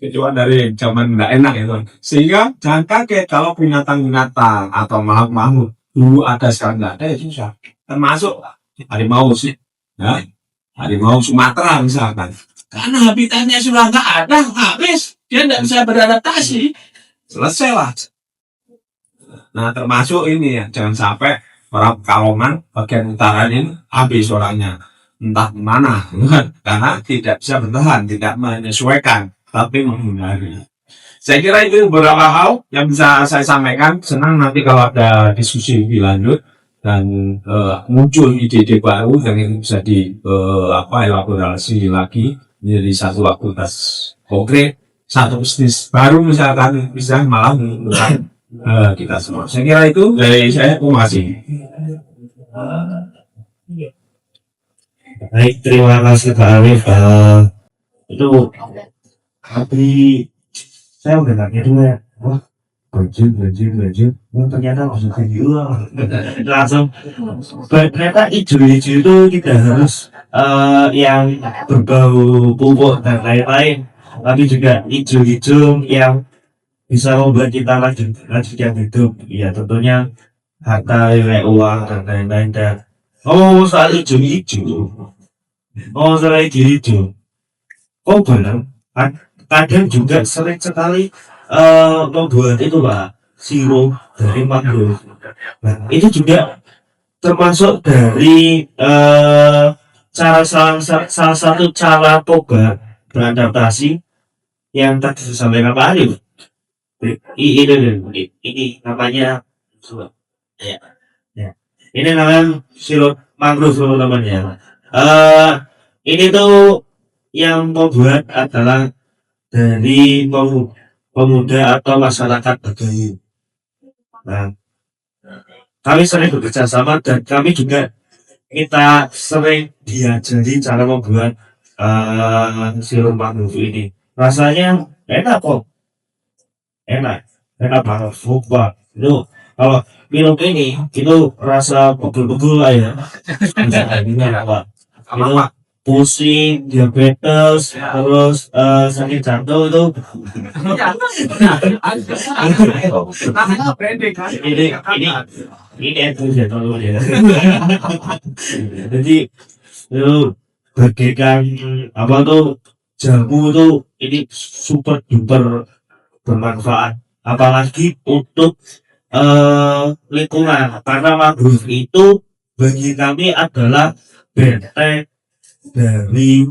Kecoa dari zaman tidak enak itu. Sehingga jangan kaget kalau binatang-binatang atau makhluk-makhluk dulu ada sekarang tidak ada ya susah. Termasuk harimau sih. Ya. Harimau Sumatera misalkan. Karena habitatnya sudah nggak ada, habis. Dia tidak bisa beradaptasi. Selesai lah. Nah termasuk ini ya, jangan sampai orang Pekalongan bagian utara ini habis orangnya. Entah kemana, karena tidak bisa bertahan, tidak menyesuaikan, tapi menghindari. Saya kira itu beberapa hal yang bisa saya sampaikan. Senang nanti kalau ada diskusi lebih lanjut dan muncul ide-ide baru yang ini bisa elaborasi lagi menjadi satu aktivitas konkret, satu bisnis baru misalkan bisa malah menguntungkan kita semua. Saya kira itu dari saya. Terima kasih. Baik, terima kasih Pak Arif. Itu tapi saya udah nggak gitu ya. Wah, baju. Oh, ternyata maksudnya gitu. Langsung. Ternyata hijau-hijau itu tidak harus yang berbau pupuk dan lain-lain, tapi juga hijau-hijau yang bisa membuat kita lanjutkan hidup. Ya tentunya harta, nilai uang dan lain-lain. Dan soal hijau-hijau. Soal hijau. Oh benar. Kadang juga sering sekali membuat itu Pak, sirup dari mangrove. Nah, itu juga termasuk dari salah satu cara toga beradaptasi yang tadi disampaikan Pak Arif. Ini namanya ya, ya. Ini namanya sirup mangrove teman-teman. Ini tuh yang membuat adalah dari pemuda atau masyarakat Bagayu. Nah, kami sering bekerja sama dan kami juga kita sering diajari cara membuat sirup mangrove ini. Rasanya enak kok, enak banget, sumpah. Itu kalau minum ini itu rasa pegel-pegel lah ya. Misalnya apa? Itu pusing, diabetes, terus sakit jantung itu. Ini itu ya kalau ya. Jadi itu bagaikan apa tuh jamu tuh ini super duper bermanfaat, apalagi untuk lingkungan, karena mangrove itu bagi kami adalah benteng dari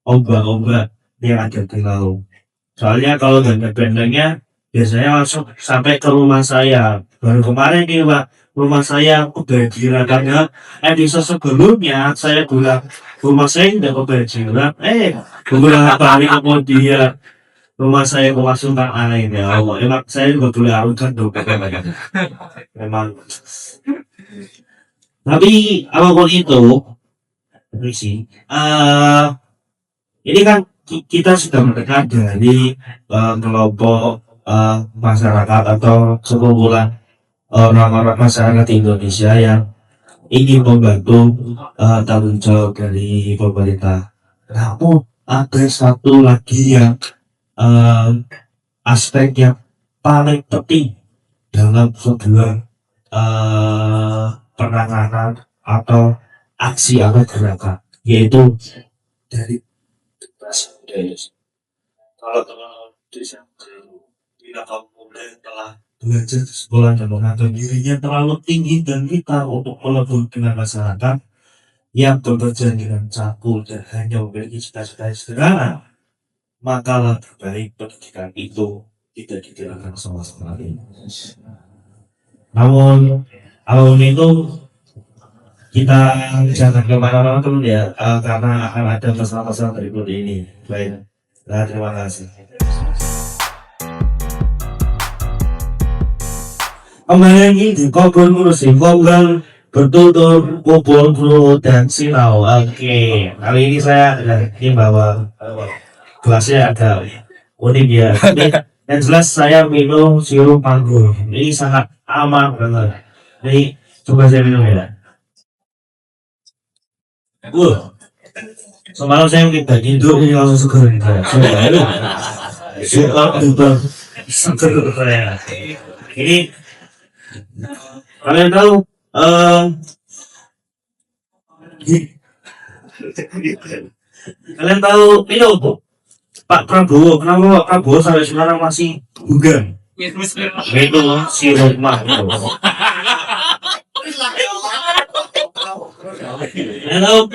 ombak-ombak yang ada di laut. Soalnya kalau nggak bentengnya biasanya langsung sampai ke rumah saya. Baru kemarin nih Pak, rumah saya kebanjiran karena episode sebelumnya saya bilang rumah saya tidak kebanjiran. Beberapa hari kemudian rumah saya kemasukan air. Ya Allah, emang saya juga boleh arukan dong. Memang. Tapi apapun itu, sih. Ini kan kita sudah mendengar dari kelompok masyarakat atau sekumpulan orang-orang masyarakat Indonesia yang ingin membantu tanggung jawab dari pemerintah. Namun ada satu lagi yang aspek yang paling penting dalam sebuah penanganan atau aksi atau gerakan, yaitu dari generasi muda. Kalau teman-teman desa bila kaum muda telah belajar di sekolah dan menganggap dirinya terlalu tinggi dan pintar untuk melebur dengan masyarakat yang bekerja dengan cabul dan hanya memiliki cita-cita yang sederhana, maka lebih baik pendidikan itu tidak diterapkan sama sekali. Namun, apapun itu kita jangan kemana-mana dulu ya, karena akan ada pesan-pesan berikut ini. Baik, nah, terima kasih. Kembali lagi di Ngobrol Ngurusin Ngobrol bertutur kumpul bro dan sinau. Oke, kali ini saya ini bawa gelasnya agak unik ya. Yang jelas saya minum sirup mango. Ini sangat aman banget. Ini coba saya minum ya. Semalam saya mungkin bagi tidur ini langsung seger nih saya. Seger saya. Ini kalian tahu kalian tahu ini apa? Pak Prabowo, kenapa Pak Prabowo sampai sekarang masih bugar? Itu sirup mango. Hello,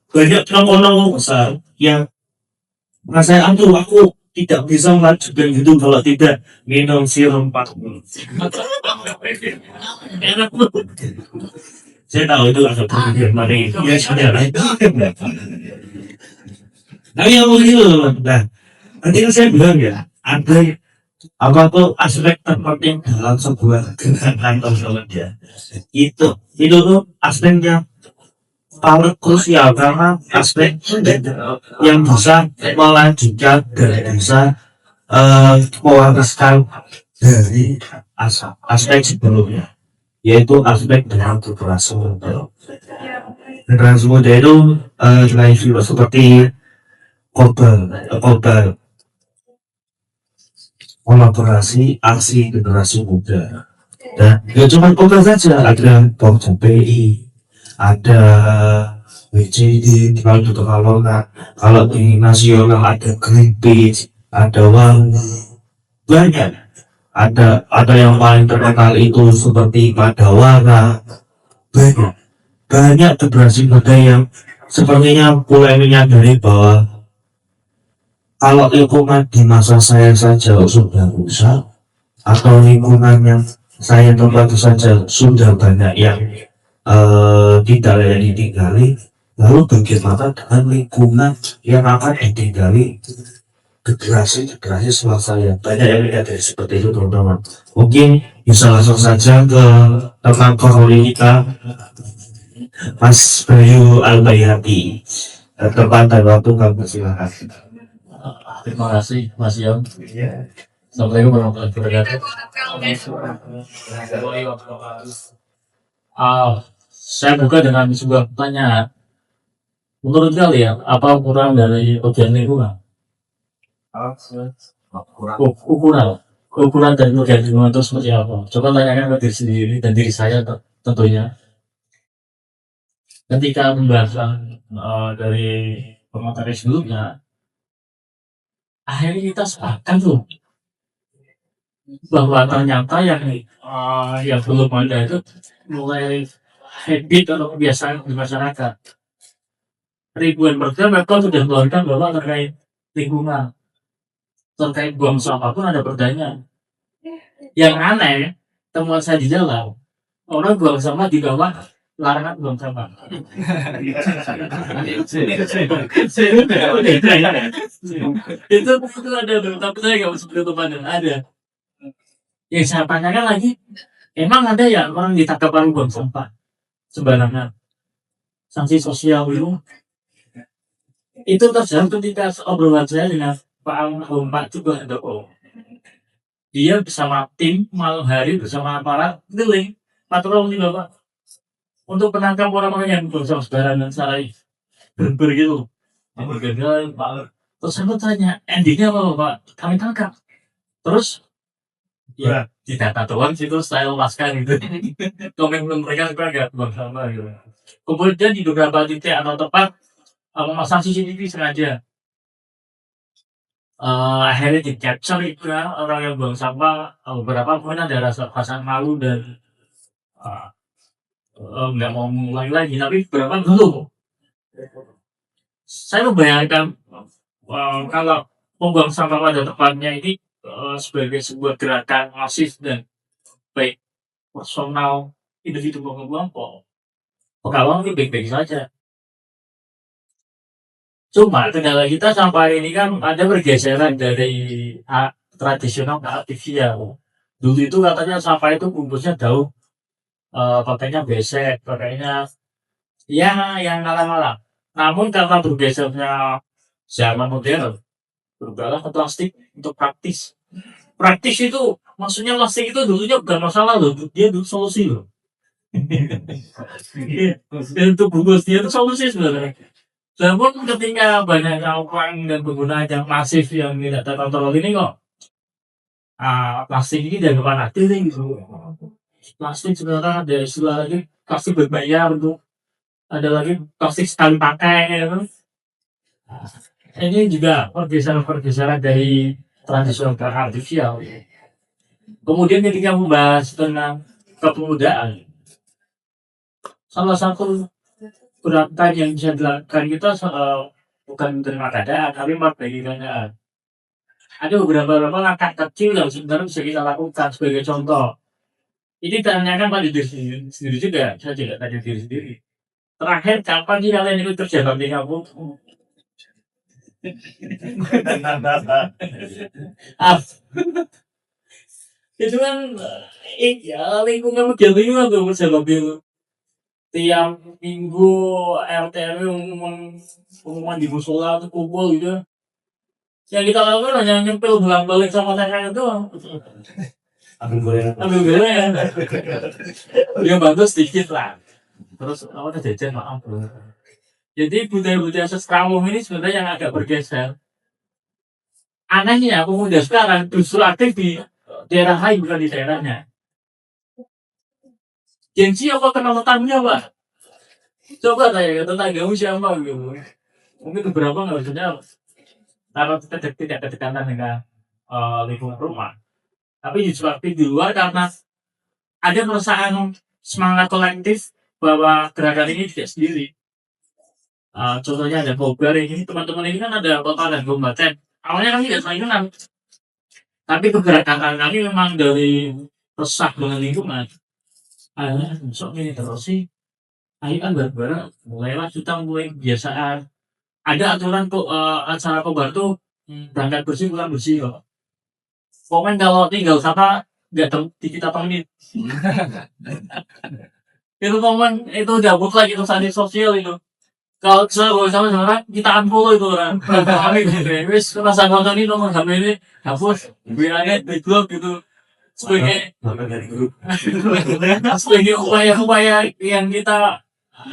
banyak penonton besar yang merasa aku tidak bisa melanjutkan hidup kalau tidak minum sirup mango. Enak banget. Saya tahu itu agak berlebihan mari ya sebenarnya. Tapi yang begitu, nah, nanti kan saya bilang ya, ada apa tuh aspek terpenting dalam sebuah gerakan teman-teman ya. Itu tuh aspeknya paling krusial karena aspek yang bisa melanjutkan dan bisa mewariskan dari aspek sebelumnya, yaitu aspek dengan generasi muda. Generasi muda itu selain seperti korban kolaborasi aksi generasi muda. Dan gak cuma kota saja, ada Pom PI, ada WCD, kalau di nasional ada Greenpeace, ada Walhi, banyak. Ada yang paling terkenal itu seperti Padawara, banyak generasi muda yang sepertinya mulai menyadari bahwa kalau lingkungan di masa saya saja sudah rusak, atau lingkungan yang saya tempati saja sudah banyak yang tidak layak ditinggali, lalu bagaimana dengan lingkungan yang akan ditinggali generasi setelah saya? Banyak yang menyadari seperti itu teman-teman. Mungkin bisa langsung saja ke teman koholi kita, Mas Bayu Albayhaqi. Tempat dan waktu kami silakan. Terima kasih Mas Yon. Assalamualaikum warahmatullahi wabarakatuh. Saya buka dengan sebuah pertanyaan. Menurut kalian, apa kurang dari ujian lingkungan? Ukuran dari ujian lingkungan itu seperti apa? Coba tanyakan ke diri sendiri dan diri saya tentunya. Ketika pembahasan dari pemateri sebelumnya, akhirnya kita sepakat tuh bahwa ternyata yang belum ada itu mulai habit atau kebiasaan di masyarakat. Ribuan perda mereka sudah mengeluarkan bahwa terkait lingkungan, terkait buang sampah pun ada perdanya. Yang aneh, temuan saya di jalan, orang buang sampah di bawah larangan buang sampah. Itu ada loh, tapi saya nggak bisa berdepan ada. Yang saya tanyakan lagi, emang ada ya orang ditangkap orang buang sampah sembarangan? Sanksi sosial itu terjadi ketika obrolan saya dengan Pak juga ada dia bersama tim malam hari bersama aparat keliling patroli Bapak untuk penangkap orang-orang yang buang sampah sembarangan secara begitu. Terus saya tanya, endingnya apa Pak? Kami tangkap. Terus ya di data doang situ saya lepaskan gitu. Komen mereka agak buang sampah gitu. Kemudian di beberapa titik atau tempat memasang CCTV sengaja. akhirnya di capture itu ya orang yang buang sampah, beberapa mungkin ada rasa perasaan malu dan eh, nggak mau mulai lagi, tapi beberapa belum. Saya membayangkan kalau membuang sampah pada tempatnya ini sebagai sebuah gerakan masif dan baik personal individu maupun kelompok, pekalongan ini baik-baik saja. Cuma kendala kita sampai ini kan ada pergeseran dari tradisional ke artifisial. Dulu itu katanya sampah itu bungkusnya daun, pakainya besek, pakainya ya yang ngalah-ngalah. Namun karena bergesernya zaman modern, berubahlah ke plastik untuk praktis. Praktis itu maksudnya plastik itu dulunya bukan masalah loh, dia dulu solusi loh. Iya, dan untuk bungkus dia itu solusi sebenarnya. Namun ketika banyak orang dan penggunaan yang masif yang tidak terkontrol ini kok plastik ini dianggap anak tiling gitu. Plastik sebenarnya ada istilah lagi plastik berbayar untuk ada lagi plastik sekali pakai ya kan. Ini juga pergeseran-pergeseran dari tradisional ke artifisial. Kemudian ketika membahas tentang kepemudaan, salah satu gerakan yang bisa dilakukan kita bukan menerima keadaan, tapi memperbaiki keadaan. Ada beberapa langkah kecil yang sebenarnya bisa kita lakukan sebagai contoh. Ini tanyakan pada diri sendiri juga, saya juga tanya diri sendiri. Terakhir kapan sih kalian ikut kerja bakti kampung? Itu kan ya lingkungan media lingkungan tuh kerja bakti itu. Tiap minggu RT RW pengumuman di musola tuh kumpul gitu. Yang kita lakukan hanya nyempil bolak-balik sama TKN doang. Ambil gorengan. Yang bagus sedikit lah. Terus ada jajan maaf bro. Jadi budaya-budaya seskamung ini sebenarnya yang agak bergeser. Anehnya pemuda sekarang justru aktif di daerah lain bukan di daerahnya. Gengsi apa kenal tetangga pak? Coba tanya ke tetanggamu siapa gitu. Mungkin beberapa nggak bisa karena kita tidak kedekatan dengan lingkungan rumah. Tapi di luar karena ada perasaan semangat kolektif bahwa gerakan ini tidak sendiri. Contohnya ada Bogor ini teman-teman ini kan ada kota dan kabupaten. Awalnya kami tidak saling kenal, tapi kegerakan kami memang dari resah dengan lingkungan. Akhirnya besok ini terus sih. Ayo kan bareng-bareng mulailah kita mulai kebiasaan. Ada aturan kok acara kobar tuh berangkat bersih pulang bersih kok. Komen kalau tinggal siapa nggak kita temenin. Itu komen itu udah mutlak itu sandi sosial itu. Kalau sama sekarang kita unfollow itu orang. Wis rasa konten ini nomor HP ini hapus, WA-nya di blog gitu. Sebagai upaya yang kita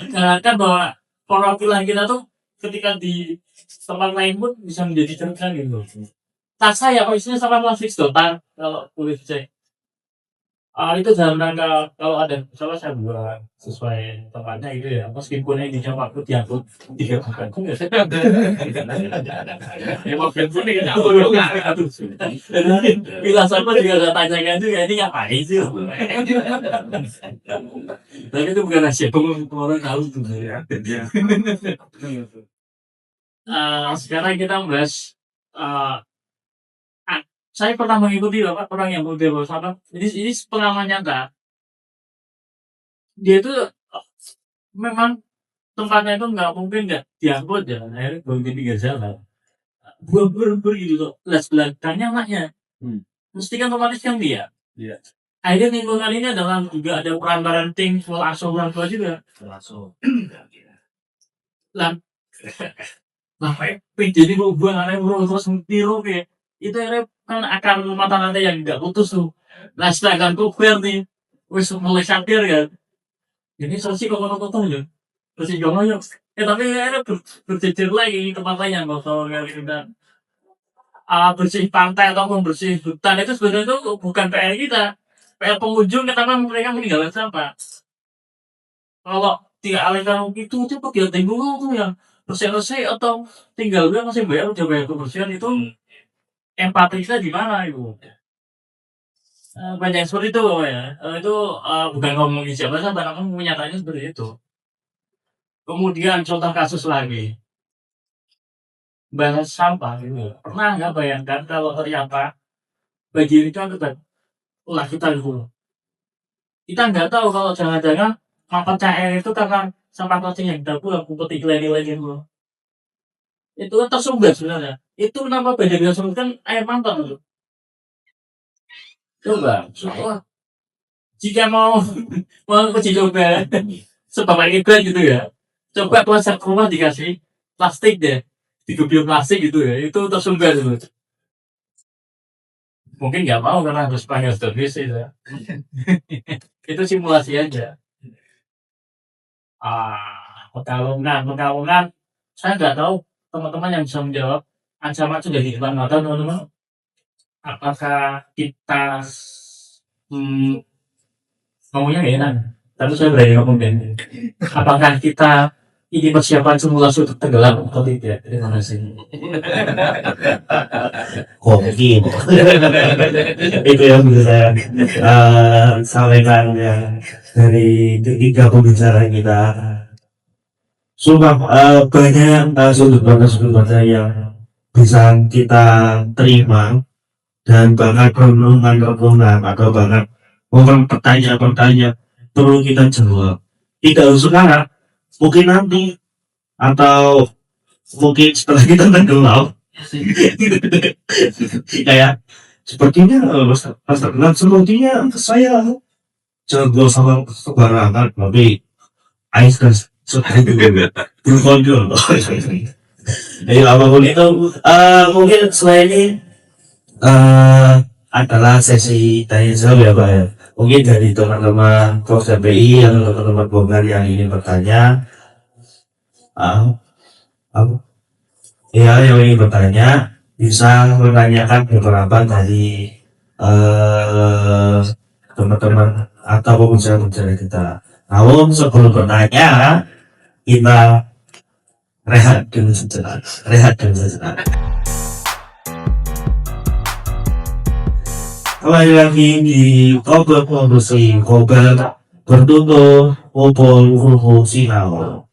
jalankan bahwa perwakilan kita tuh ketika di tempat lain pun bisa menjadi cerminan gitu. Tas saya isinya sama plastik sedotan kalau boleh dicek. Itu dalam rangka kalau ada misalnya saya buat sesuai tempatnya gitu ya, meskipun ini jam waktu diangkut tiga bukan ya mobil pun ini nggak bila sama juga saya tanyakan itu ini ngapain sih tapi itu bukan rahasia orang tahu tuh ya. Sekarang kita membahas saya pernah mengikuti orang yang model bersama. Ini pengalaman nyata. Dia itu memang tempatnya itu nggak mungkin nggak diangkut ya. Akhirnya baru di pinggir jalan. Ber gitu loh. Belakangnya anaknya. Mesti kan otomatis kan dia. Iya. Akhirnya lingkungan ini adalah juga ada peran parenting, soal asuh orang tua juga. Lah, jadi hubungan anak terus tiru kayak itu akhirnya kan akar mata nanti yang tidak putus tuh. Nah sedangkan kuber nih wis mulai sakit kan ini solusi kono-kono ya terus jono ya tapi akhirnya berjejer lagi tempat lain yang kotor kayak kita bersih pantai atau bersih hutan itu sebenarnya itu bukan PR kita, PR pengunjung kenapa mereka meninggalkan sampah. Kalau dialihkan itu pegiat lingkungan tuh yang bersih-bersih atau tinggal dia masih bayar udah bayar kebersihan itu empati kita di mana itu? Banyak seperti itu ya. Itu bukan ngomongin siapa siapa, namun kenyataannya seperti itu. Kemudian contoh kasus lagi, balas sampah gitu. Pernah nggak bayangkan kalau ternyata bagian itu akibat ulah kita gitu. Kita nggak tahu kalau jangan-jangan makan cair itu karena sampah plastik yang kita buang, petik nilai-nilai gitu. Itu kan tersumbat sebenarnya. Itu nama badan kan air mantap gitu. Coba, jika mau uji coba sebapak iklan gitu ya, coba konsep rumah dikasih plastik deh, diguyur plastik gitu ya, itu tersumbat gitu. Mungkin nggak mau karena harus panggil servis ya. Itu simulasi aja. Pekalongan, saya nggak tahu teman-teman yang bisa menjawab ancaman itu dari depan mata teman-teman. Apakah kita ngomongnya nggak enak, tapi saya berani ngomong dan apakah kita ini persiapan simulasi untuk tenggelam atau tidak? Terima kasih. Mungkin itu yang bisa saya sampaikan ya dari ketiga pembicaraan kita. Sumpah banyak sudut pandang yang bisa kita terima dan banyak renungan atau banyak pertanyaan perlu kita jawab. Tidak harus sekarang, mungkin nanti atau mungkin setelah kita tenggelam. Kayak sepertinya pas tenggelam sepertinya saya jago sama sembarangan, tapi ais kan sudah berkontrol. Jadi apapun itu mungkin selain ini adalah sesi tanya jawab ya Pak ya. Mungkin dari teman-teman Polres PI atau teman-teman Bongkar yang ingin bertanya, ya yang ingin bertanya bisa menanyakan beberapa dari teman-teman atau pembicara kita. Namun sebelum bertanya, kita rehat dulu sejenak. Kembali lagi di Kober Produksi Kober Bertutur Opol Ruhu Sinau.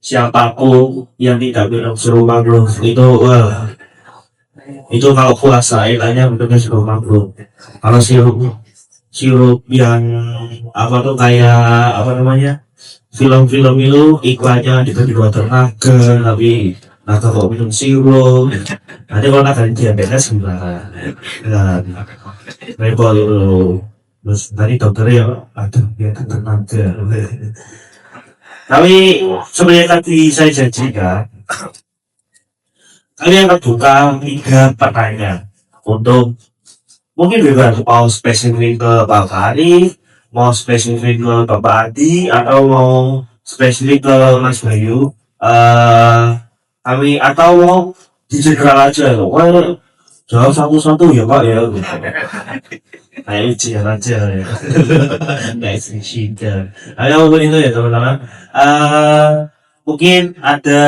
Siapapun yang tidak minum sirup mangrove itu kalau puasa istilahnya bentuknya sirup mangrove. Kalau sirup yang apa tuh kayak apa namanya film-film itu iklannya di water naga, tapi naga kok minum sirup, nanti kalau naga diabetes gimana? Nah, repot itu. Terus tadi dokternya ya, aduh dia naga. Tapi sebenarnya tadi saya janjikan kalian terbuka 3 pertanyaan untuk mungkin bebas mau spesifik ke Pak Fahri, mau spesifik ke Bapak Adi, atau mau spesifik ke Mas Bayu. Kami atau mau dijegal aja, wah jawab satu-satu ya Pak ya. Ayo jalan aja ya. Nggak singkat. Ayo mungkin itu ya teman-teman. Mungkin ada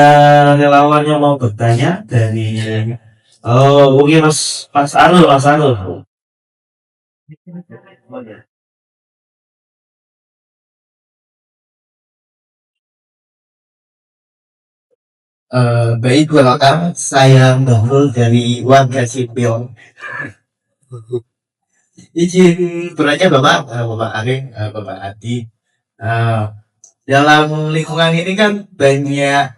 relawan yang mau bertanya dari mungkin Mas Arul. Baik, welcome. Saya Nurul dari warga sipil. Izin bertanya Bapak Arif, Bapak Adi. Dalam lingkungan ini kan banyak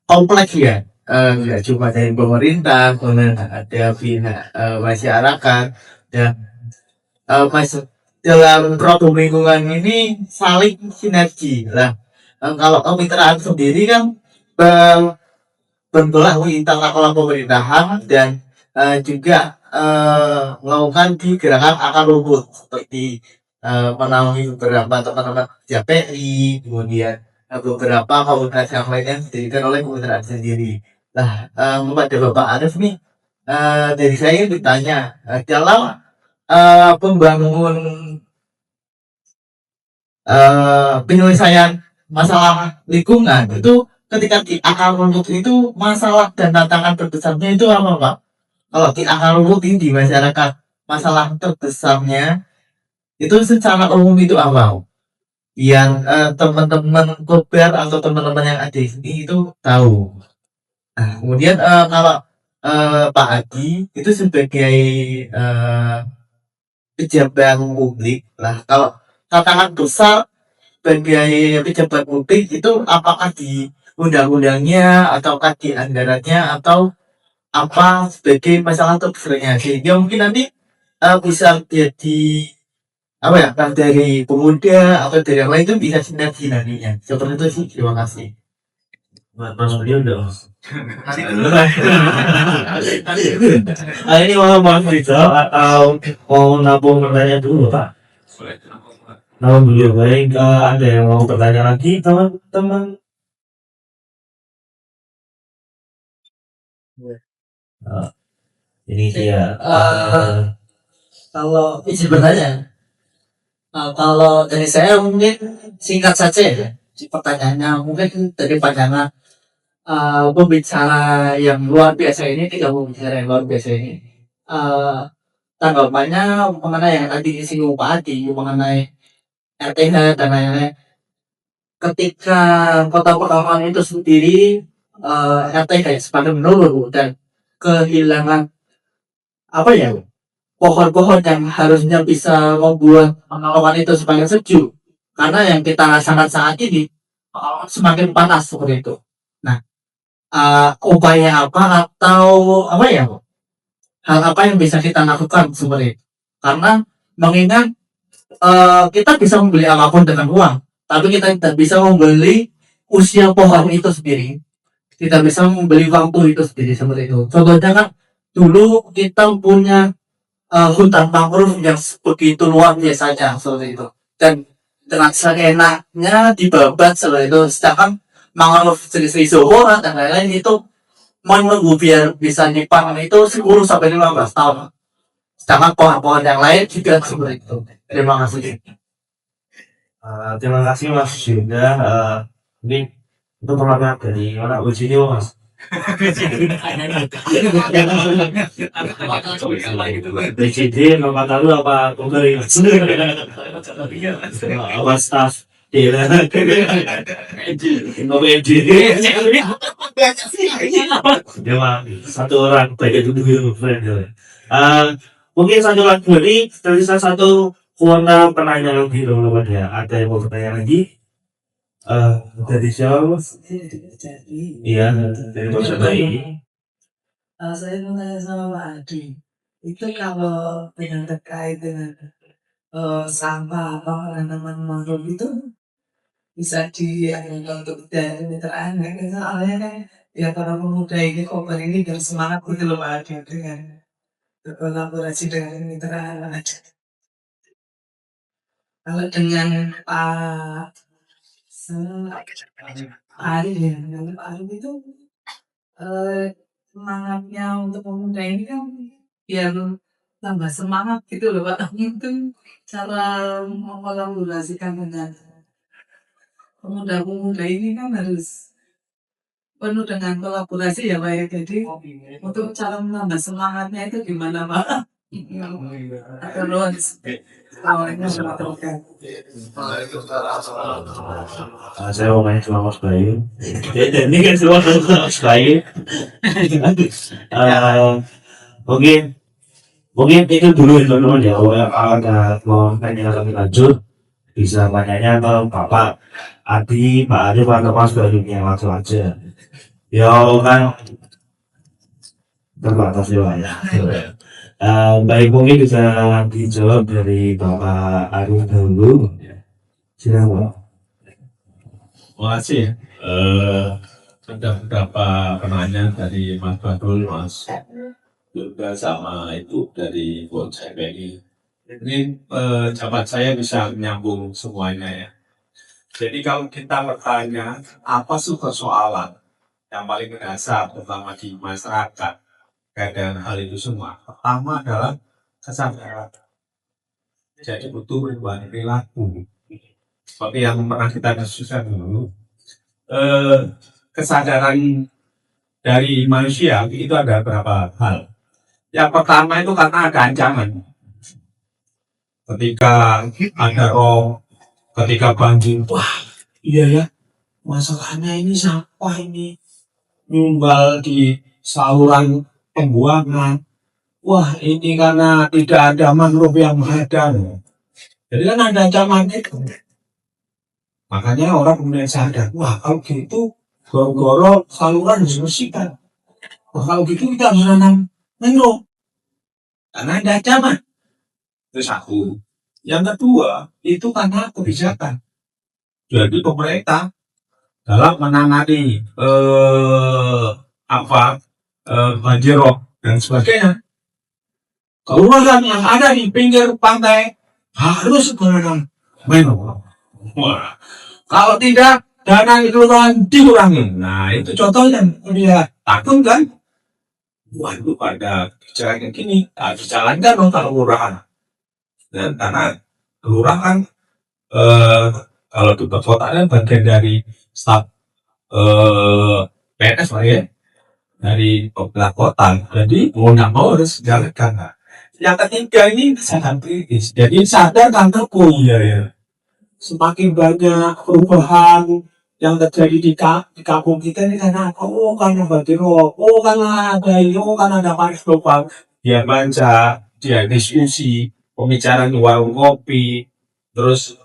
kompleks ya. Nggak cuma dari pemerintah, kemudian ada pihak masyarakat dan dalam problem lingkungan ini saling sinergi lah. Kalau kemitraan sendiri kan berbelah di internal pemerintahan dan juga melakukan di gerakan akar rumput seperti menaungi beberapa teman-teman JPI, kemudian beberapa komunitas yang lainnya didirikan oleh kemitraan sendiri. Nah, kepada Bapak Arif nih, dari saya ingin bertanya, dalam pembangun penyelesaian masalah lingkungan itu ketika di akar rumput itu masalah dan tantangan terbesarnya itu apa Pak? Kalau di akar rumput ini di masyarakat masalah terbesarnya itu secara umum itu apa? Yang teman-teman kobar atau teman-teman yang ada di sini itu tahu. Nah, kemudian kalau Pak Adi itu sebagai eh, pejabat publik, nah kalau tantangan besar sebagai pejabat publik itu apakah di undang-undangnya ataukah di anggarannya atau apa sebagai masalah terbesarnya sehingga mungkin nanti bisa jadi apa ya entah dari pemuda atau dari yang lain itu bisa sinergi nantinya seperti itu sih terima kasih. Mas Budi udah. Ini mau Mas dijawab atau mau nabung pertanyaan dulu Pak? Nabung dulu baik. Ada yang mau bertanya lagi teman-teman? Ini dia. Kalau izin bertanya, kalau dari saya mungkin singkat saja ya di pertanyaannya, mungkin dari pandangan pembicara yang luar biasa ini, tiga pembicara yang luar biasa ini, tanggapannya mengenai yang tadi disinggung Pak Adi mengenai RTH dan lain-lain. Ketika kota Pekalongan itu sendiri RTH semakin menurun dan kehilangan apa ya pohon-pohon yang harusnya bisa membuat Pekalongan itu semakin sejuk, karena yang kita rasakan saat ini semakin panas seperti itu. Nah, upaya apa atau apa ya hal apa yang bisa kita lakukan seperti itu? Karena mengingat kita bisa membeli apapun dengan uang, tapi kita tidak bisa membeli usia pohon itu sendiri, tidak bisa membeli waktu itu sendiri seperti itu. Contohnya kan dulu kita punya hutan mangrove yang begitu luar biasanya seperti itu, dan dengan seenaknya dibabat seperti itu, sedangkan mangrove jenis rhizophora dan lain-lain itu menunggu biar bisa dipanen itu 10 sampai 15 tahun, sedangkan pohon-pohon yang lain juga seperti itu. Terima kasih. Terima kasih Mas Yuda. Mungkin itu pertanyaan dari mana ujinya Mas? BCD nomor tahu apa Google apa staff satu orang baik itu dulu friend. Mungkin satu lagi dari salah satu warna penanya lagi dong ya. Ada yang mau bertanya lagi? Dari siapa Mas? Iya, dari Mas Bayi. Saya mau tanya sama Pak Adi, itu kalau dengan terkait dengan sampah atau tanaman mangrove itu bisa dianggap untuk kemitraan kan, soalnya kan ya para pemuda ini koper ini biar semangat gitu loh Pak Adi dengan berkolaborasi dengan kemitraan. Kalau dengan Pak Arif ya, dengan Pak Arif itu semangatnya untuk pemuda ini kan biar tambah semangat gitu loh Pak. Itu cara mengkolaborasikan dengan pemuda-pemuda ini kan harus penuh dengan kolaborasi ya Pak ya. Jadi untuk cara menambah semangatnya itu gimana Pak? Terus Saya mau main sama Mas Bayu. Ini kan semua Mas Bayu. Mungkin itu dulu teman-teman ya. Ada mau tanya lebih lanjut bisa tanyanya ke Bapak Adi, Pak Adi, atau Mas Bayu yang langsung aja. Ya kan terbatas ya. Baik mungkin bisa dijawab dari Bapak Arif dulu. Silakan Pak. Terima kasih ya. Ada beberapa penanya dari Mas Badul, Mas juga sama Ibu dari Bonsai PI. Ini jawaban saya bisa menyambung semuanya ya. Jadi kalau kita bertanya apa sih persoalan yang paling mendasar terutama di masyarakat dengan hal itu semua, pertama adalah kesadaran. Jadi butuh perubahan perilaku. seperti yang pernah kita diskusikan dulu, eh, kesadaran dari manusia itu ada beberapa hal. Yang pertama itu karena ada ancaman. Ketika ada roh, ketika banjir, wah iya ya, masalahnya ini sampah ini nyumbal di saluran pembuangan. Wah ini karena tidak ada mangrove yang memadai. Jadi kan ada ancaman itu. Makanya orang kemudian sadar, wah kalau gitu goro-goro saluran dibersihkan. Wah kalau gitu kita harus nanam mangrove. Karena ada ancaman. Itu satu. Yang kedua, itu karena kebijakan. Jadi pemerintah dalam menangani banjir rob dan sebagainya, kelurahan yang ada di pinggir pantai harus menanam mangrove. Wah, kalau tidak dana kelurahan dikurangi. Nah itu contohnya dia takut kan? Waduh ada kebijakan kayak gini, harus dijalankan dong kalau kelurahan. Dan karena kelurahan kalau di perkotaan bagian dari staf PNS lah ya, dari pemerintah kota, jadi mau nggak mau harus dijalankan. Nah, yang ketiga ini kesadaran kritis, jadi sadar kan oh iya ya, semakin banyak perubahan yang terjadi di kampung kita ini karena apa? Oh karena banjir, oh karena ada ini, oh karena ada panas global. Dia baca, dia diskusi, pembicaraan di warung kopi, terus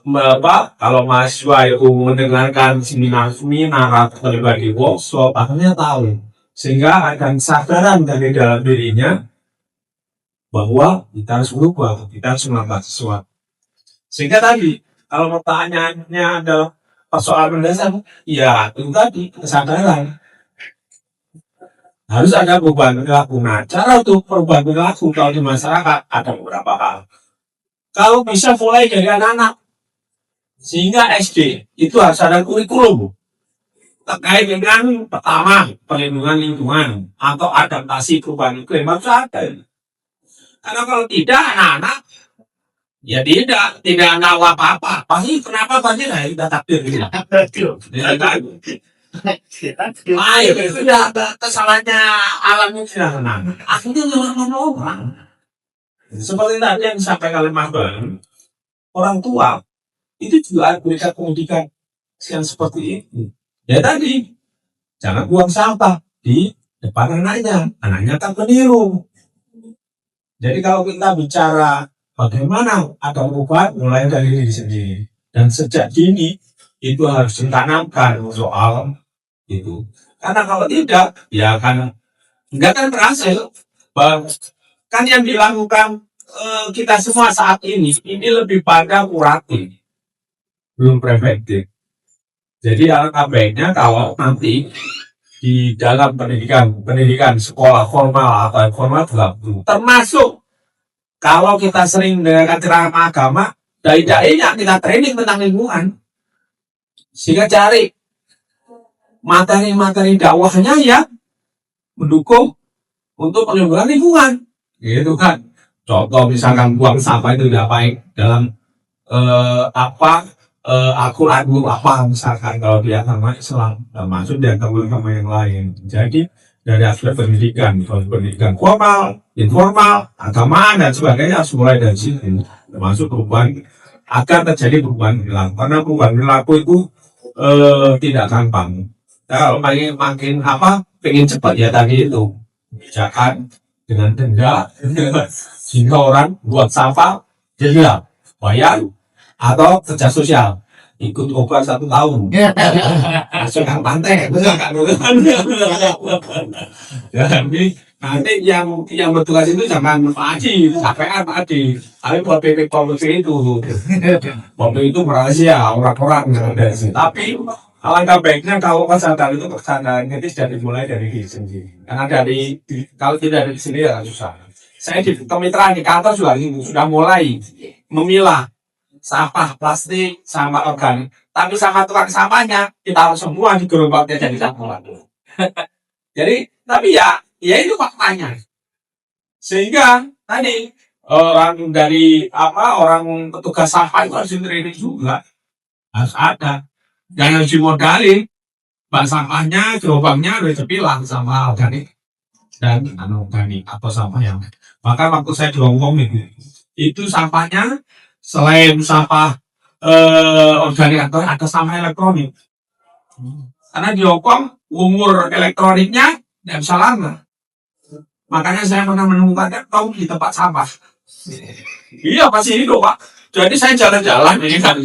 kalau mahasiswa itu mendengarkan seminar atau terlibat di workshop, akhirnya tahu, sehingga ada kesadaran dari dalam dirinya bahwa kita harus berubah, kita harus melakukan sesuatu. Sehingga tadi kalau pertanyaannya adalah persoalan mendasar, ya itu tadi kesadaran. Harus ada perubahan perilaku. Nah, cara untuk perubahan perilaku kalau di masyarakat ada beberapa hal. Kalau bisa mulai dari anak-anak, sehingga SD itu harus ada kurikulum terkait dengan pertama perlindungan lingkungan atau adaptasi perubahan iklim harus ada. Karena kalau tidak anak-anak ya tidak tahu apa-apa. Pasti kenapa banjir ya sudah takdir gitu. Air itu ya kesalahannya alamnya tidak tenang. Akhirnya nyalakan orang. Seperti tadi yang disampaikan oleh Mas Bang, orang tua itu juga berikan pendidikan yang seperti itu. Ya tadi, jangan buang sampah di depan anaknya kan meniru. Jadi kalau kita bicara bagaimana ada perubahan mulai dari diri sendiri dan sejak dini itu harus ditanamkan soal itu. Karena kalau tidak, ya kan nggak akan berhasil. Kan yang dilakukan kita semua saat ini lebih pada kuratif, belum preventif. Jadi alangkah baiknya kalau nanti di dalam pendidikan sekolah formal atau informal juga termasuk kalau kita sering mendengarkan ceramah agama, dai-dainya kita training tentang lingkungan, sehingga cari materi-materi dakwahnya ya mendukung untuk perlindungan lingkungan, gitu kan. Contoh misalkan buang sampah itu tidak baik dalam Al-Quran apa misalkan kalau di agama Islam, termasuk di agama yang lain. Jadi dari aspek pendidikan formal, informal, agama dan sebagainya harus mulai dari sini, termasuk perubahan agar terjadi perubahan perilaku. Karena perubahan perilaku itu tidak gampang. Kalau makin pengen cepat ya tadi itu kebijakan dengan denda sehingga orang buat sampah jadi bayar atau kerja sosial ikut obat 1 tahun masuk ke pantai jadi nanti yang bertugas itu jangan Haji capean tadi tapi buat PP policy itu rahasia orang-orang tapi alangkah baiknya kalau kesadaran itu kesadaran kritis dan dimulai dari diri sendiri karena kalau tidak dari sini ya susah. Saya di kemitraan di kantor sudah mulai memilah sampah plastik, sampah organik. Tapi sampah tukang sampahnya kita harus semua di gerobaknya jadi sampah. Jadi, tapi ya itu faktanya. Sehingga tadi orang petugas sampah itu harus di-training juga. harus ada. Dan harus dimodali. Bak sampahnya, gerobaknya udah dipilah sama organik dan anorganik atau sampah yang. Maka waktu saya di Hongkong itu sampahnya selain sampah organik atau ada sampah elektronik. Karena di Hongkong umur elektroniknya tidak bisa lama. Makanya saya pernah menemukan tong di tempat sampah. Iya pasti hidup Pak. Jadi saya jalan-jalan ini kan.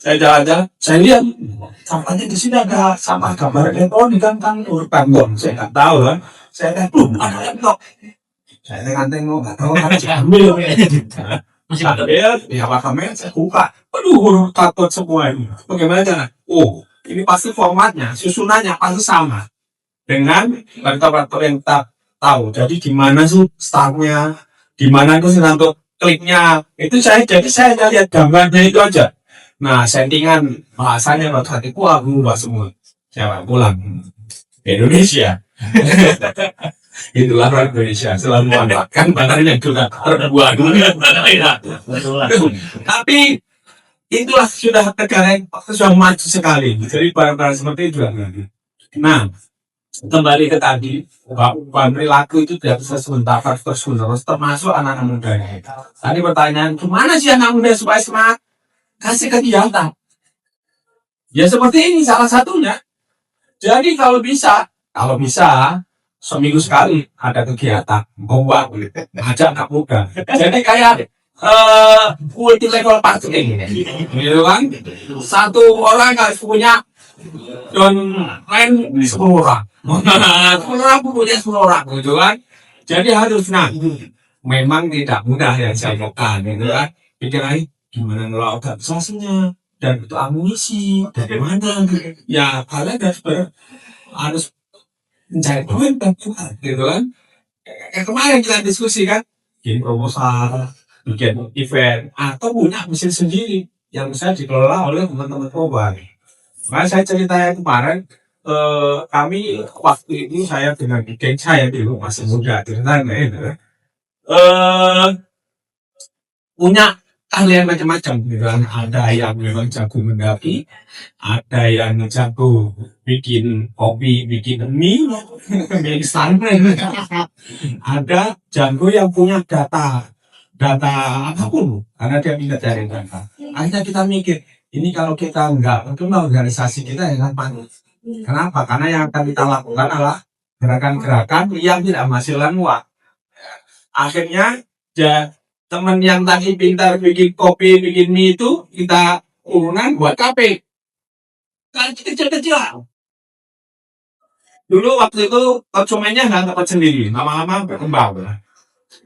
Saya jalan-jalan, saya lihat sampahnya di sini ada sampah gambar elektronik kan urutan bom. Saya nggak tahu kan. Saya lihat belum ada laptop. Saya tengok nggak tahu kan saya ambil. Masih ada. Di apartemen saya buka. Aduh, takut semua ini. Bagaimana cara? Oh, ini pasti formatnya, susunannya pasti sama dengan laptop yang tak tahu. Jadi di mana sih startnya, di mana itu sih untuk kliknya. Itu saya lihat gambarnya itu aja. Nah, settingan bahasanya waktu hatiku aku ubah semua. Saya pulang Indonesia. Itulah orang Indonesia selalu memanfaatkan barang yang sudah terbuat. Tapi itulah sudah negara yang sudah maju sekali. Jadi barang-barang seperti itu. Nah, kembali ke tadi, perilaku itu tidak bisa sebentar terus termasuk anak-anak muda. Tadi pertanyaan, gimana sih anak muda supaya semangat? Kasih kegiatan. Ya seperti ini salah satunya. Jadi kalau bisa seminggu sekali ada kegiatan, bawa ajak anak muda. Jadi kayak multi level party gitu kan. Satu orang harus punya dan lain 10 orang. 10 orang punya 10 orang gitu kan. Jadi harus memang tidak mudah yang saya lakukan gitu kan. Pikir aja gimana ngelola organisasinya dan itu amunisi dari mana ya kalian harus mencari duit dan Tuhan gitu kan. Kayak kemarin kita diskusi kan bikin proposal, bikin event atau punya mesin sendiri yang bisa dikelola oleh teman-teman Kobar. Nah saya ceritanya kemarin kami waktu itu saya dengan geng saya dulu masih muda ceritanya itu punya kalian macam-macam gitu kan. Ada yang memang jago mendaki, ada yang jago bikin kopi, bikin mie instan, ada jago yang punya data apapun karena dia minta cari data. Akhirnya kita mikir ini kalau kita enggak kenal organisasi kita yang panik. Kenapa? Karena yang akan kita lakukan adalah gerakan-gerakan yang tidak menghasilkan uang. Akhirnya teman yang tadi pintar bikin kopi, bikin mie itu kita urunan buat kafe. Kan kecil-kecil. Dulu waktu itu konsumennya nggak dapat sendiri, lama-lama berkembang.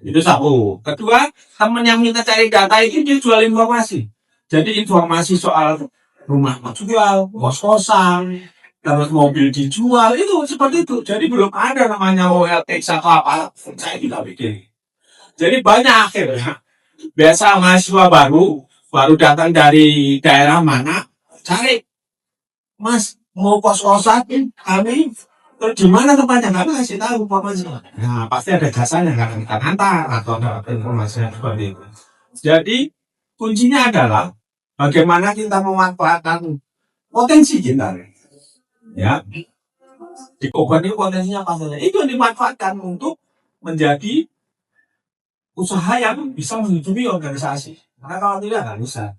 Itu satu. Kedua, teman yang minta cari data itu dia jual informasi. Jadi informasi soal rumah jual, kos-kosan, terus mobil dijual, itu seperti itu. Jadi belum ada namanya OLX atau apa, saya tidak bikin. Jadi banyak akhirnya biasa mahasiswa baru datang dari daerah mana cari Mas mau kos-kosan kami terus di mana tempatnya nggak kasih tahu informasi. Nah pasti ada jasanya kan kita antar atau ada informasi yang seperti itu. Jadi kuncinya adalah bagaimana kita memanfaatkan potensi kita ya di Kobar ini potensinya apa saja itu yang dimanfaatkan untuk menjadi usaha yang bisa menghidupi organisasi. Karena kalau tidak nggak bisa.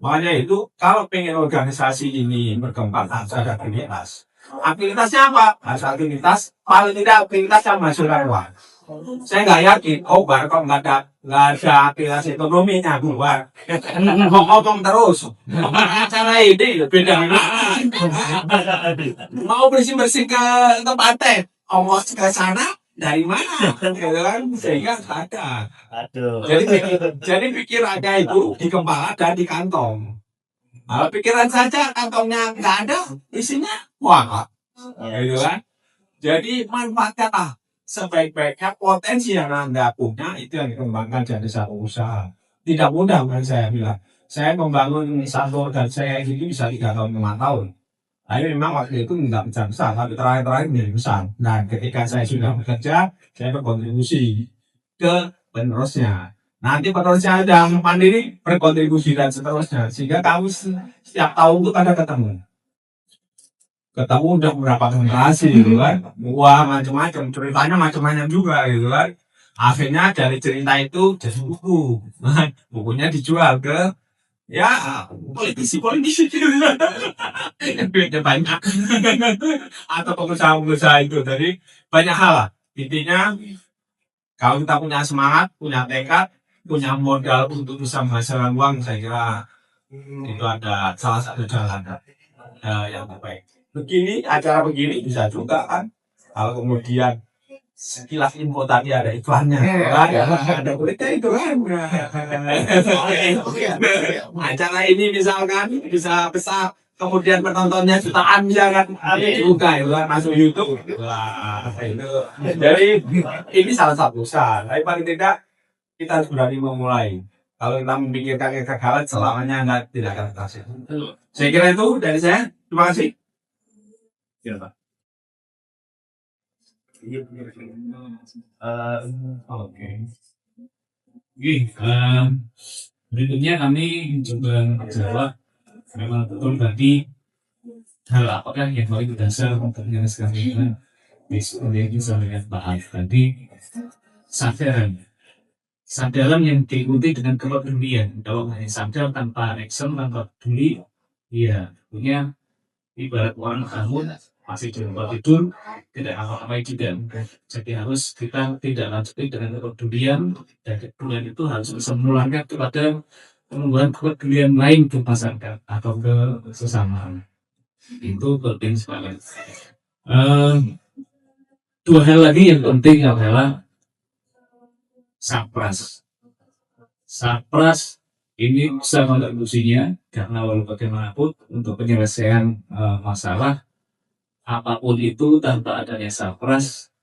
Makanya itu kalau pengen organisasi ini berkembang harus ada aktivitas. Aktivitasnya apa? Harus aktivitas paling tidak aktivitas yang menghasilkan uang. Saya nggak yakin. Kobar kok nggak ada aktivitas ekonominya keluar. Ngomong terus. Acara ini beda. Mau bersih ke tempat teh, ongkos ke sana. Dari mana? Gitu kan? Sehingga ada. Aduh. Jadi pikirannya itu di kepala dan di kantong. Kalau pikiran saja kantongnya nggak ada, isinya uang. Gitu kan? Jadi manfaatkanlah sebaik-baiknya potensi yang Anda punya itu yang dikembangkan jadi satu usaha. Tidak mudah kan saya bilang. Saya membangun satu dan saya ini bisa 3 tahun 5 tahun. Tapi memang waktu itu tidak besar, tapi terakhir menjadi besar. Nah, ketika saya sudah bekerja, saya berkontribusi ke penerusnya. Nanti penerusnya ada mandiri berkontribusi dan seterusnya, sehingga kamu setiap tahun itu ada ketemu udah berapa generasi gitu kan, wah macam-macam ceritanya, macam-macam juga gitu kan. Akhirnya dari cerita itu jadi buku. Bukunya dijual ke ya politisi yang duitnya banyak atau pengusaha-pengusaha itu. Jadi banyak hal lah. Intinya kalau kita punya semangat, punya tekad, punya modal untuk bisa menghasilkan uang, saya kira itu ada salah satu jalan yang terbaik. Begini, acara begini bisa juga kan. Kalau kemudian sekilas info tadi ada iklannya, kan? Ada berita itu kan. Acara ini misalkan bisa besar, kemudian penontonnya jutaan ya kan, juga itu kan masuk YouTube. Wah, itu. Jadi ini salah satu usaha. Tapi paling tidak kita harus berani memulai. Kalau kita memikirkan kegagalan, selamanya tidak akan berhasil. Saya kira itu dari saya. Terima kasih. Ya, Pak. Oke. Berikutnya kami coba menjawab memang betul tadi hal apakah yang paling dasar untuk menyelesaikan kita besok yang disampaikan Pak Alif tadi, sadaran yang diikuti dengan kepedulian. Kalau hanya sadar tanpa action, tanpa peduli, ya punya ibarat orang bangun masih di tempat tidur, tidak apa-apa juga. Jadi harus kita tidak lanjuti dengan kepedulian, dan kepedulian itu harus bisa menularkan kepada pengembangan kepedulian lain ke masyarakat atau ke sesama. Itu penting sekali. Dua hal lagi yang penting adalah sapras. Sapras ini bisa kontribusinya karena walau bagaimanapun untuk penyelesaian masalah apapun itu tanpa adanya sapras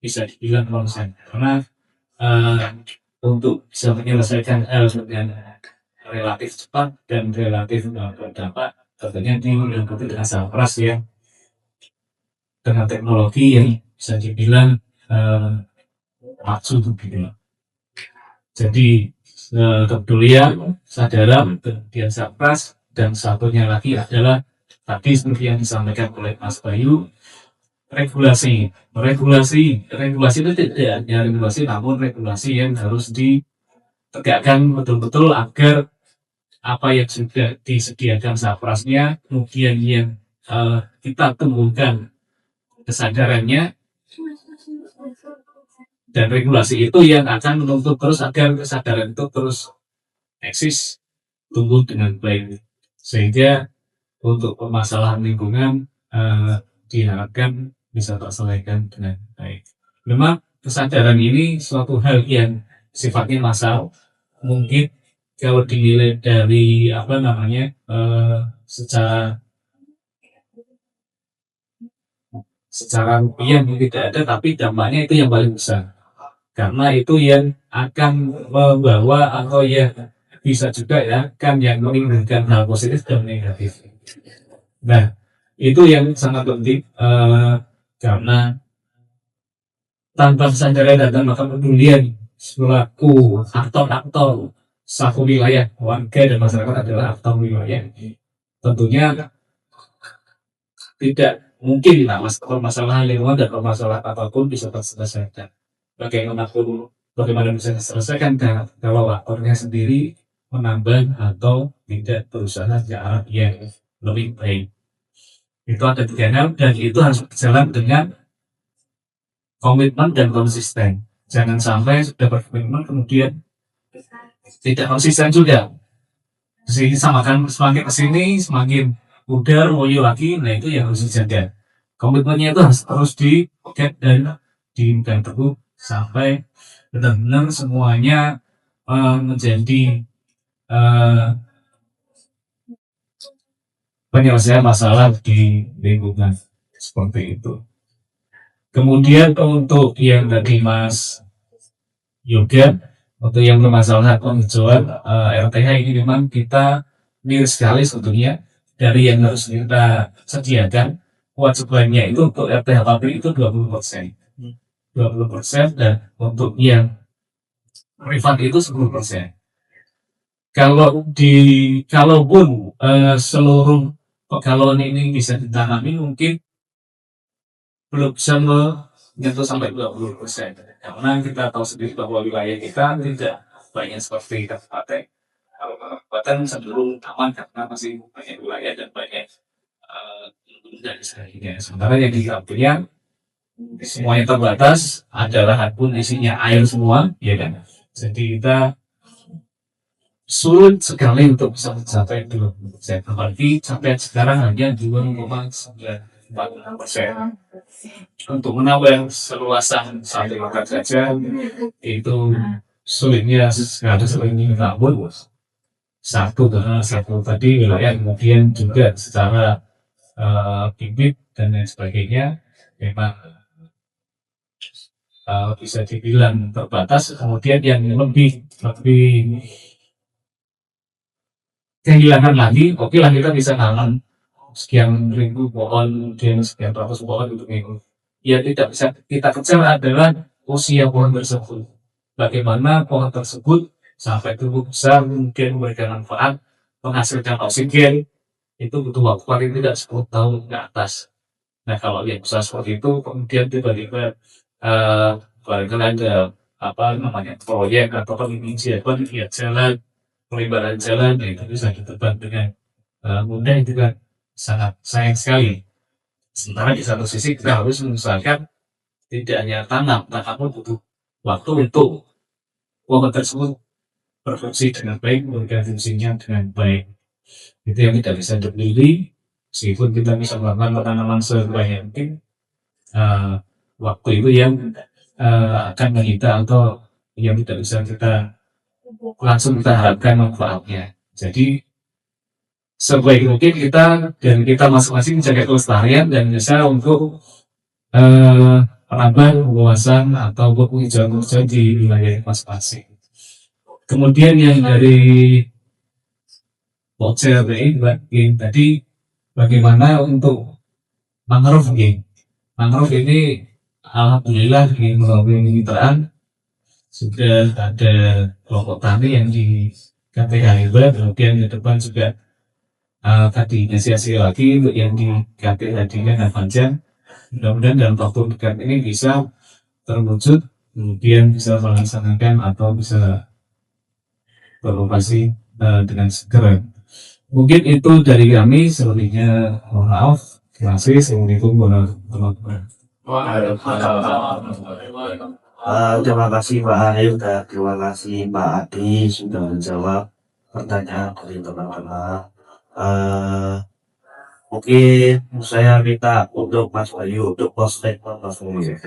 bisa dibilang nonsen. Karena untuk bisa menyelesaikan hal dengan relatif cepat dan relatif berdampak, tentunya ini diikuti dengan sapras ya, dengan teknologi yang bisa dibilang maksud gitu. Jadi kepedulian, sadaran, kemudian sapras, dan satunya lagi adalah tadi seperti yang disampaikan oleh Mas Bayu, regulasi itu tidak hanya regulasi, namun regulasi yang harus ditegakkan betul-betul agar apa yang sudah disediakan saprasnya, kemudian yang kita temukan kesadarannya, dan regulasi itu yang akan menuntut terus agar kesadaran itu terus eksis, tumbuh dengan baik, sehingga untuk permasalahan lingkungan diharapkan bisa terselesaikan dengan baik. Memang kesadaran ini suatu hal yang sifatnya massal. Mungkin kalau dinilai dari secara rupiah mungkin tidak ada, tapi dampaknya itu yang paling besar. Karena itu yang akan membawa atau ya bisa juga ya kan yang menimbulkan hal positif dan negatif. Nah, itu yang sangat penting karena tanpa kesadaran dan tanpa kepedulian selaku aktor satu wilayah, warga dan masyarakat adalah aktor wilayah, tentunya tidak mungkin lah permasalahan lingkungan dan permasalahan apapun bisa terselesaikan. Bagaimana bisa diselesaikan kalau aktornya sendiri menambah atau tidak berusaha ke arah yang lebih baik. Itu ada 3 hal dan itu harus berjalan dengan komitmen dan konsisten. Jangan sampai sudah berkomitmen kemudian tidak konsisten juga. Jadi samakan semakin kesini semakin pudar woyo lagi. Nah itu yang harus dijaga. Komitmennya itu harus terus dipegang dan dipegang teguh sampai benar-benar semuanya menjadi penyelesaian masalah di lingkungan seperti itu. Kemudian untuk yang tadi Mas Yoga, untuk yang bermasalah penghijauan RTH ini memang kita miris sekali sebetulnya dari yang harus kita sediakan. Kewajibannya itu untuk RTH pabrik itu 20%, dan untuk yang refund itu 10%. Kalaupun seluruh pegawai ini bisa ditangani, mungkin belum bisa menyentuh sampai 20%. Karena kita tahu sendiri bahwa wilayah kita tidak banyak seperti kabupaten. Kalau kabupaten cenderung aman karena masih banyak wilayah dan banyak dan sebagainya. Sementara yang di Lampung semuanya terbatas, ada lahan pun isinya air semua, ya kan. Jadi kita sulit sekali untuk bisa mencapai 20%. Berarti sampai sekarang hanya 2,94%. Untuk menambah seluasan 1 hektar saja itu sulitnya sekali ini, namun satu tadi wilayah, kemudian juga secara bibit dan lain sebagainya memang bisa dibilang terbatas. Kemudian yang lebih kehilangan lagi, oke lah kita bisa nanam sekian ribu pohon, kemudian sekian ratus pohon untuk minggu. Yang tidak bisa kita kejar adalah usia pohon tersebut. Bagaimana pohon tersebut sampai tumbuh besar, kemudian memberikan manfaat, menghasilkan oksigen, itu butuh waktu paling tidak 10 tahun ke atas. Nah kalau yang besar seperti itu, kemudian tiba-tiba barangkali ada proyek atau penginisiatifan jalan, pelebaran jalan, itu bisa ditebang dengan mudah, itu kan sangat sayang sekali. Sementara di satu sisi kita harus mengusahakan tidak hanya tanam, namun butuh waktu untuk pohon tersebut berfungsi dengan baik, memberikan fungsinya dengan baik. Itu yang tidak bisa dipilih, meskipun kita bisa melakukan penanaman sebanyak mungkin, waktu itu yang akan menyita atau yang tidak bisa kita langsung kita harapkan manfaatnya. Jadi sebaik mungkin kita masing-masing menjaga kelestarian dan bisa untuk menambah wawasan atau penghijauan di wilayah masing-masing. Kemudian yang dari voucher ini tadi, bagaimana untuk mangrove ini? Mangrove ini alhamdulillah di melalui kemitraan sudah ada kelompok tani yang di KTH Hebat, kemudian ke depan juga tadi inisiasi lagi untuk yang di KTH dan Panjang. Mudah-mudahan dalam waktu dekat ini bisa terwujud, kemudian bisa melaksanakan atau bisa beroperasi dengan segera. Mungkin itu dari kami, selebihnya mohon maaf. Terima kasih. Assalamualaikum warahmatullahi wabarakatuh. Terima kasih Pak Ayu dan terima kasih Pak Adi sudah menjawab pertanyaan dari teman-teman. Mungkin saya minta untuk Mas Bayu untuk post statement Mas Bayu.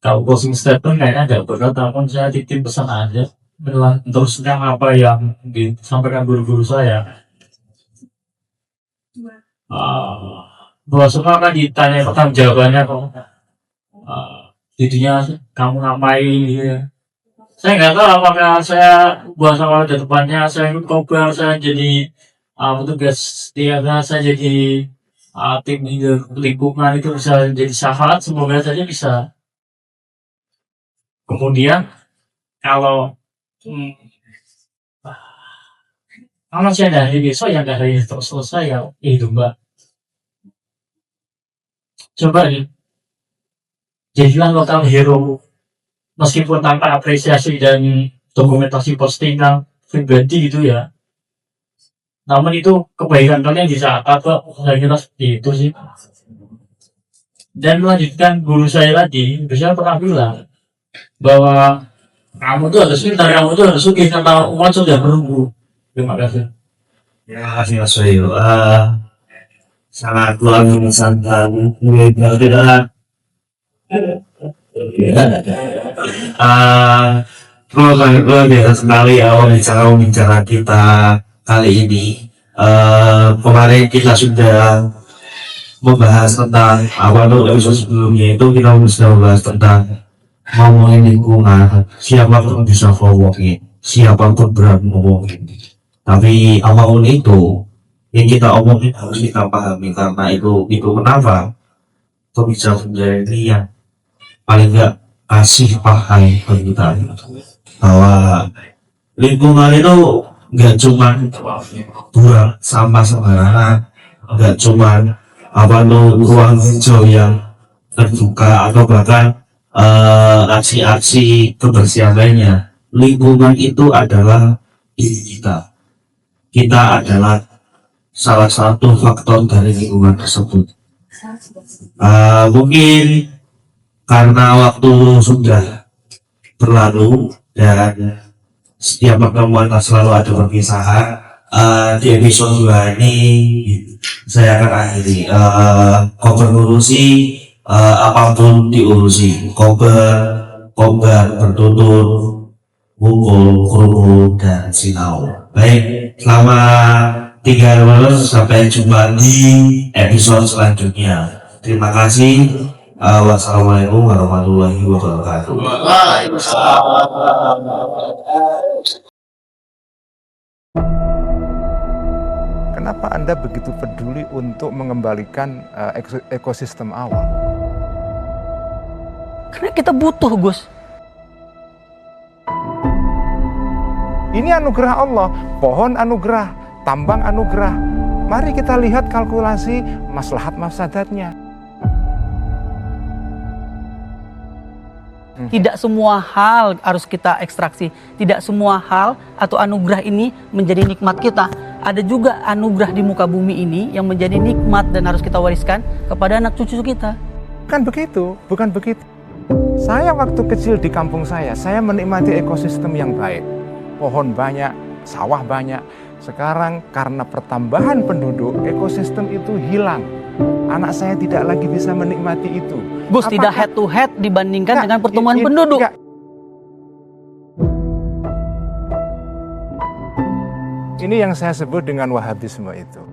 Kalau closing statement kayaknya nggak berat, namun saya titip pesan aja terusnya apa yang disampaikan guru-guru saya. Bahwa semua kan ditanya pertanyaan jawabannya kok. Jadinya kamu ngapain gitu. Saya nggak tahu apakah saya buat sama ke depannya saya ikut kobar, saya jadi petugas tiaga, saya jadi tim lingkungan, itu bisa jadi syafaat, semoga saja bisa. Kemudian kalau saya dari besok yang dari terus selesai ya itu Mbak, coba nih jadilah lokal hero meskipun tanpa apresiasi dan dokumentasi postingan pribadi gitu ya, namun itu kebaikan kalian bisa apa, saya kira seperti itu sih. Dan melanjutkan guru saya tadi, saya pernah bilang bahwa kamu tuh harus pintar, kamu tuh harus sugih karena umat sudah menunggu. Terima kasih. Terima kasih Mas Bayu. Sangat luar biasa dan luar biasa sekali bicara kita kali ini. Kemarin kita sudah membahas tentang episode sebelumnya itu kita sudah membahas tentang ngomongin lingkungan, siapapun bisa ngomongin, siapapun berani ngomongin. Tapi apapun itu, yang kita omongin harus kita pahami, karena itu kenapa kebijakan ini yang paling nggak kasih paham ke kita bahwa lingkungan itu nggak cuma buang sampah sembarangan, nggak cuma ruang hijau yang terbuka, atau bahkan aksi-aksi kebersihan lainnya. Lingkungan itu adalah diri kita. Kita adalah salah satu faktor dari lingkungan tersebut. Mungkin karena waktu sudah berlalu dan setiap pertemuan selalu ada perpisahan, di episode 2 ini saya akan akhiri. Kobar urusi, apapun diurusi. Kobar bertutur, mukul, kerupuk, dan sinau. Baik, selamat tinggal terus, sampai jumpa di episode selanjutnya. Terima kasih. Wassalamualaikum warahmatullahi wabarakatuh. Kenapa Anda begitu peduli untuk mengembalikan ekosistem awal? Karena kita butuh, Gus. Ini anugerah Allah, pohon anugerah, tambang anugerah. Mari kita lihat kalkulasi maslahat mafsadatnya. Tidak semua hal harus kita ekstraksi. Tidak semua hal atau anugerah ini menjadi nikmat kita. Ada juga anugerah di muka bumi ini yang menjadi nikmat dan harus kita wariskan kepada anak cucu kita. Bukan begitu. Saya waktu kecil di kampung saya menikmati ekosistem yang baik. Pohon banyak, sawah banyak. Sekarang karena pertambahan penduduk, ekosistem itu hilang. Anak saya tidak lagi bisa menikmati itu. Gus, tidak head to head dibandingkan dengan pertumbuhan penduduk. Ini yang saya sebut dengan Wahabisme itu.